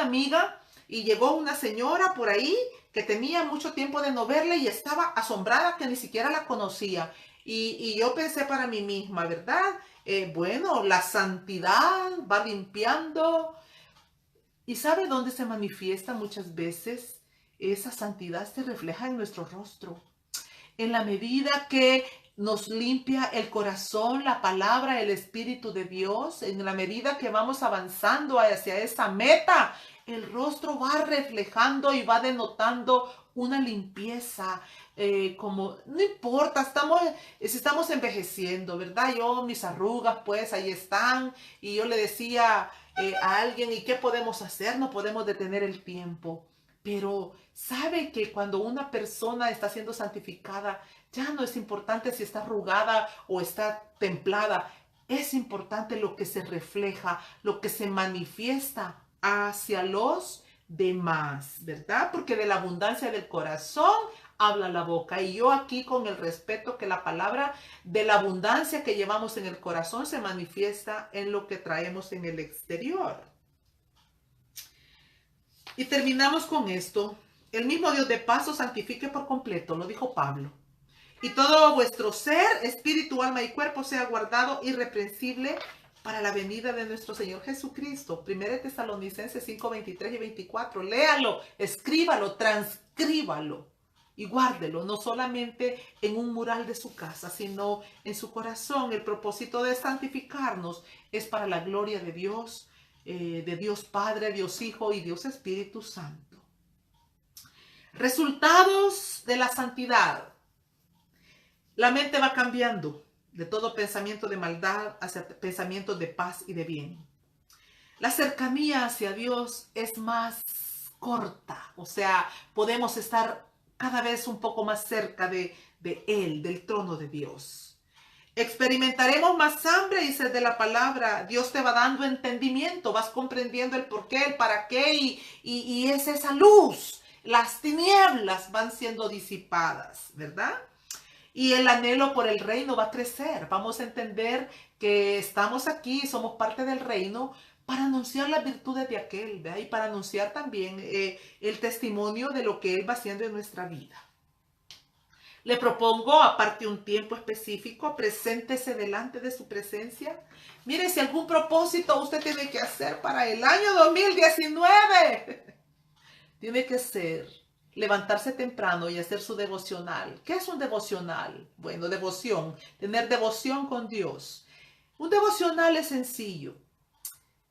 amiga y llegó una señora por ahí que tenía mucho tiempo de no verle y estaba asombrada que ni siquiera la conocía. Y yo pensé para mí misma, ¿verdad? Bueno, la santidad va limpiando. ¿Y sabe dónde se manifiesta muchas veces? Esa santidad se refleja en nuestro rostro. En la medida que nos limpia el corazón, la palabra, el Espíritu de Dios, en la medida que vamos avanzando hacia esa meta, el rostro va reflejando y va denotando una limpieza, como no importa, si estamos envejeciendo, ¿verdad? Mis arrugas, pues ahí están, y yo le decía a alguien, ¿y qué podemos hacer? No podemos detener el tiempo. Pero sabe que cuando una persona está siendo santificada, ya no es importante si está arrugada o está templada. Es importante lo que se refleja, lo que se manifiesta hacia los demás, ¿verdad? Porque de la abundancia del corazón habla la boca. Y yo aquí con el respeto que la palabra de la abundancia que llevamos en el corazón se manifiesta en lo que traemos en el exterior. Y terminamos con esto. El mismo Dios de paz os santifique por completo, lo dijo Pablo. Y todo vuestro ser, espíritu, alma y cuerpo sea guardado irreprensible para la venida de nuestro Señor Jesucristo. 1 Tesalonicenses 5:23 y 24. Léalo, escríbalo, transcríbalo y guárdelo, no solamente en un mural de su casa, sino en su corazón. El propósito de santificarnos es para la gloria de Dios Padre, Dios Hijo y Dios Espíritu Santo. Resultados de la santidad. La mente va cambiando de todo pensamiento de maldad hacia pensamientos de paz y de bien. La cercanía hacia Dios es más corta, o sea, podemos estar cada vez un poco más cerca de Él, del trono de Dios. Experimentaremos más hambre y sed de la palabra. Dios te va dando entendimiento, vas comprendiendo el por qué, el para qué y es esa luz. Las tinieblas van siendo disipadas, ¿verdad? Y el anhelo por el reino va a crecer. Vamos a entender que estamos aquí, somos parte del reino para anunciar las virtudes de aquel, ¿verdad? Y para anunciar también el testimonio de lo que Él va haciendo en nuestra vida. Le propongo, aparte un tiempo específico, preséntese delante de su presencia. Mire, si algún propósito usted tiene que hacer para el año 2019, tiene que ser levantarse temprano y hacer su devocional. ¿Qué es un devocional? Bueno, devoción, tener devoción con Dios. Un devocional es sencillo.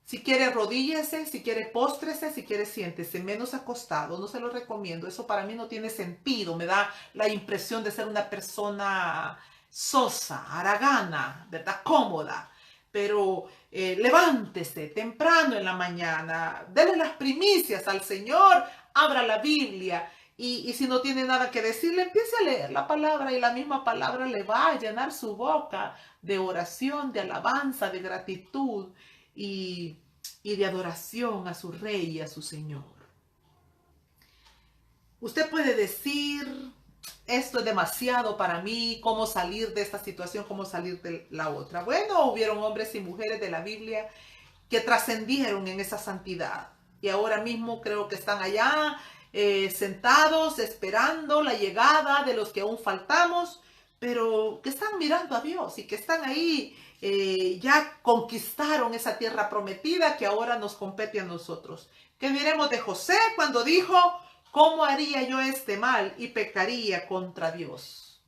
Si quiere arrodíllese, si quiere póstrese, si quiere siéntese, menos acostado. No se lo recomiendo. Eso para mí no tiene sentido. Me da la impresión de ser una persona sosa, haragana, ¿verdad? Cómoda. Pero levántese temprano en la mañana, dele las primicias al Señor, abra la Biblia y si no tiene nada que decirle, empiece a leer la palabra y la misma palabra le va a llenar su boca de oración, de alabanza, de gratitud y de adoración a su Rey y a su Señor. Usted puede decir, esto es demasiado para mí, cómo salir de esta situación, cómo salir de la otra. Bueno, hubieron hombres y mujeres de la Biblia que trascendieron en esa santidad y ahora mismo creo que están allá sentados esperando la llegada de los que aún faltamos, pero que están mirando a Dios y que están ahí, ya conquistaron esa tierra prometida que ahora nos compete a nosotros. ¿Qué diremos de José cuando dijo: ¿cómo haría yo este mal y pecaría contra Dios?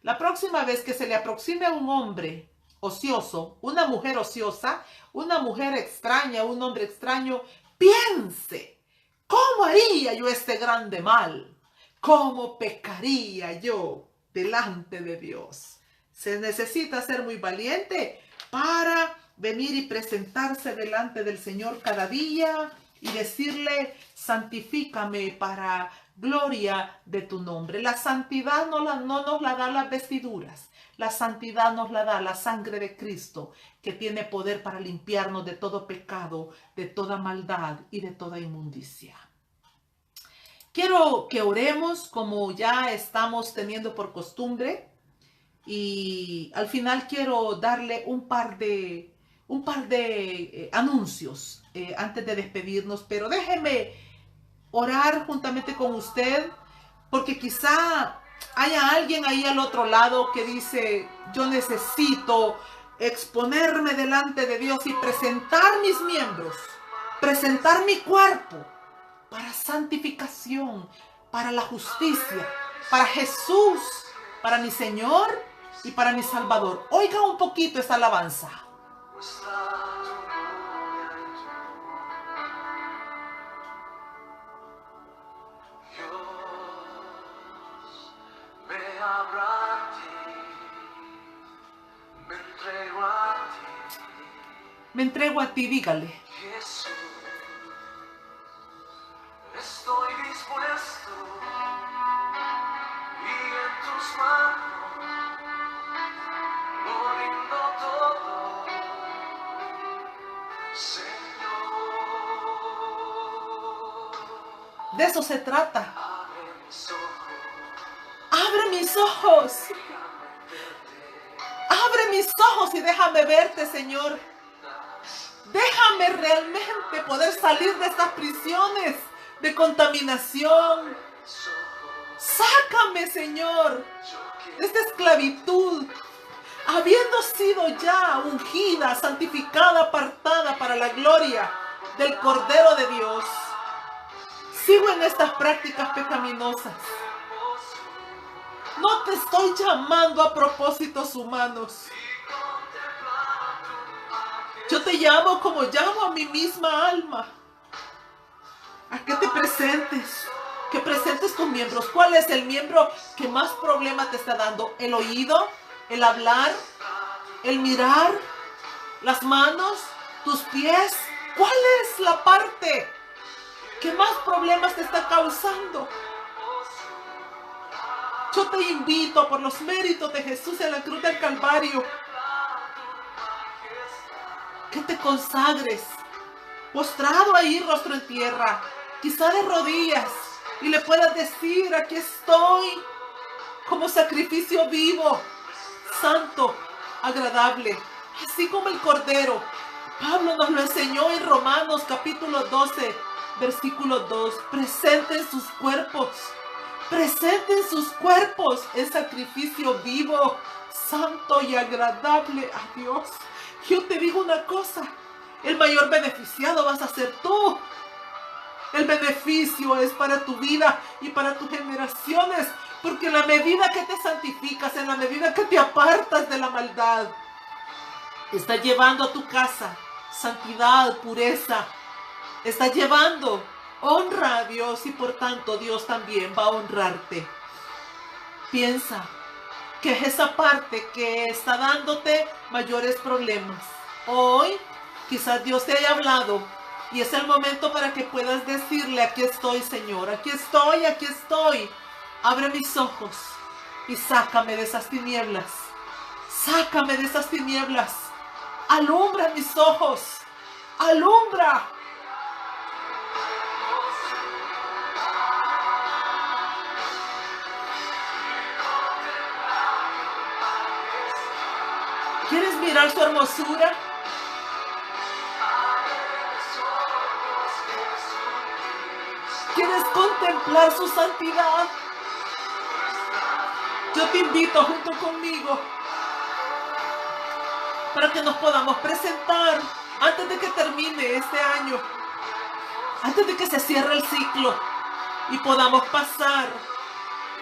La próxima vez que se le aproxime a un hombre ocioso, una mujer ociosa, una mujer extraña, un hombre extraño, piense: ¿cómo haría yo este grande mal? ¿Cómo pecaría yo delante de Dios? Se necesita ser muy valiente para venir y presentarse delante del Señor cada día y decirle: santifícame para gloria de tu nombre. La santidad no nos la da las vestiduras. La santidad nos la da la sangre de Cristo, que tiene poder para limpiarnos de todo pecado, de toda maldad y de toda inmundicia. Quiero que oremos como ya estamos teniendo por costumbre y al final quiero darle un par de anuncios antes de despedirnos, pero déjeme orar juntamente con usted, porque quizá haya alguien ahí al otro lado que dice: yo necesito exponerme delante de Dios y presentar mis miembros, presentar mi cuerpo para santificación, para la justicia, para Jesús, para mi Señor y para mi Salvador. Oiga un poquito esta alabanza. Me entrego a ti, dígale. Jesús, estoy dispuesto y en tus manos lo rindo todo, Señor. De eso se trata. Abre mis ojos, Abre mis ojos y déjame verte, Señor. Déjame realmente poder salir de estas prisiones de contaminación. Sácame, Señor, de esta esclavitud, habiendo sido ya ungida, santificada, apartada para la gloria del Cordero de Dios. Sigo en estas prácticas pecaminosas. No te estoy llamando a propósitos humanos. Yo te llamo como llamo a mi misma alma, a que te presentes, que presentes tus miembros. ¿Cuál es el miembro que más problema te está dando? ¿El oído? ¿El hablar? ¿El mirar? ¿Las manos? ¿Tus pies? ¿Cuál es la parte que más problemas te está causando? Yo te invito por los méritos de Jesús en la cruz del Calvario, que te consagres, postrado ahí, rostro en tierra, quizá de rodillas, y le puedas decir: aquí estoy, como sacrificio vivo, santo, agradable, así como el Cordero. Pablo nos lo enseñó en Romanos capítulo 12, versículo 2. Presenten sus cuerpos en sacrificio vivo, santo y agradable a Dios. Yo te digo una cosa: el mayor beneficiado vas a ser tú. El beneficio es para tu vida y para tus generaciones, porque en la medida que te santificas, en la medida que te apartas de la maldad, estás llevando a tu casa santidad, pureza, estás llevando honra a Dios y por tanto Dios también va a honrarte. Piensa que es esa parte que está dándote mayores problemas. Hoy quizás Dios te haya hablado y es el momento para que puedas decirle: aquí estoy, Señor, aquí estoy, aquí estoy. Abre mis ojos y sácame de esas tinieblas. Sácame de esas tinieblas. Alumbra mis ojos. Alumbra. ¿Quieres mirar su hermosura? ¿Quieres contemplar su santidad? Yo te invito junto conmigo para que nos podamos presentar antes de que termine este año, antes de que se cierre el ciclo y podamos pasar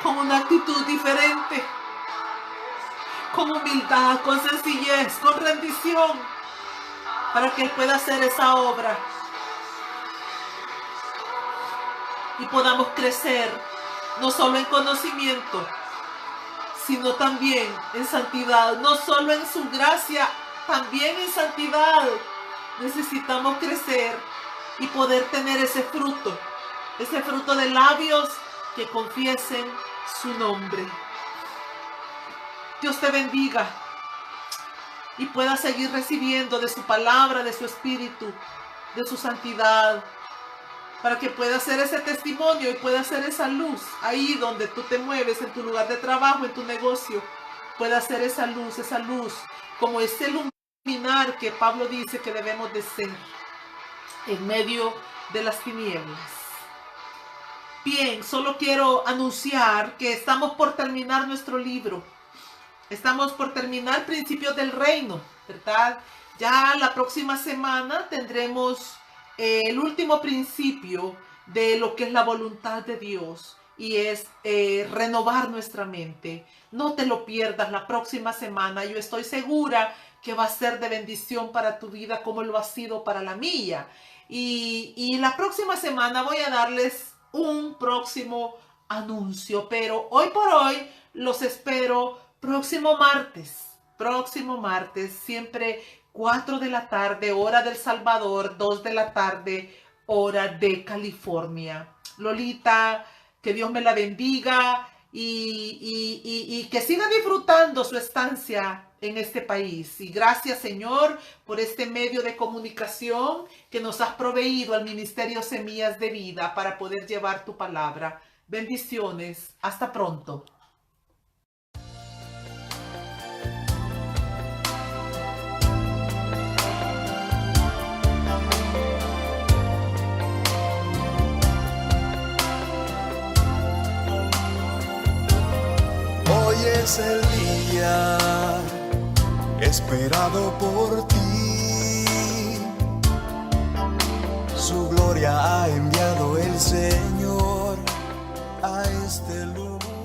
con una actitud diferente, con humildad, con sencillez, con rendición, para que Él pueda hacer esa obra y podamos crecer no solo en conocimiento, sino también en santidad, no solo en su gracia, también en santidad. Necesitamos crecer y poder tener ese fruto de labios que confiesen su nombre. Dios te bendiga y pueda seguir recibiendo de su palabra, de su espíritu, de su santidad, para que pueda hacer ese testimonio y pueda hacer esa luz ahí donde tú te mueves, en tu lugar de trabajo, en tu negocio. Pueda hacer esa luz como ese luminar que Pablo dice que debemos de ser en medio de las tinieblas. Bien, solo quiero anunciar que estamos por terminar nuestro libro. Estamos por terminar Principios del Reino, ¿verdad? Ya la próxima semana tendremos el último principio de lo que es la voluntad de Dios y es renovar nuestra mente. No te lo pierdas la próxima semana. Yo estoy segura que va a ser de bendición para tu vida como lo ha sido para la mía. Y la próxima semana voy a darles un próximo anuncio, pero hoy por hoy los espero próximo martes, siempre 4 de la tarde, hora del Salvador, 2 de la tarde, hora de California. Lolita, que Dios me la bendiga y que siga disfrutando su estancia en este país. Y gracias, Señor, por este medio de comunicación que nos has proveído al Ministerio Semillas de Vida para poder llevar tu palabra. Bendiciones. Hasta pronto. Hoy es el día esperado por ti. Su gloria ha enviado el Señor a este lugar.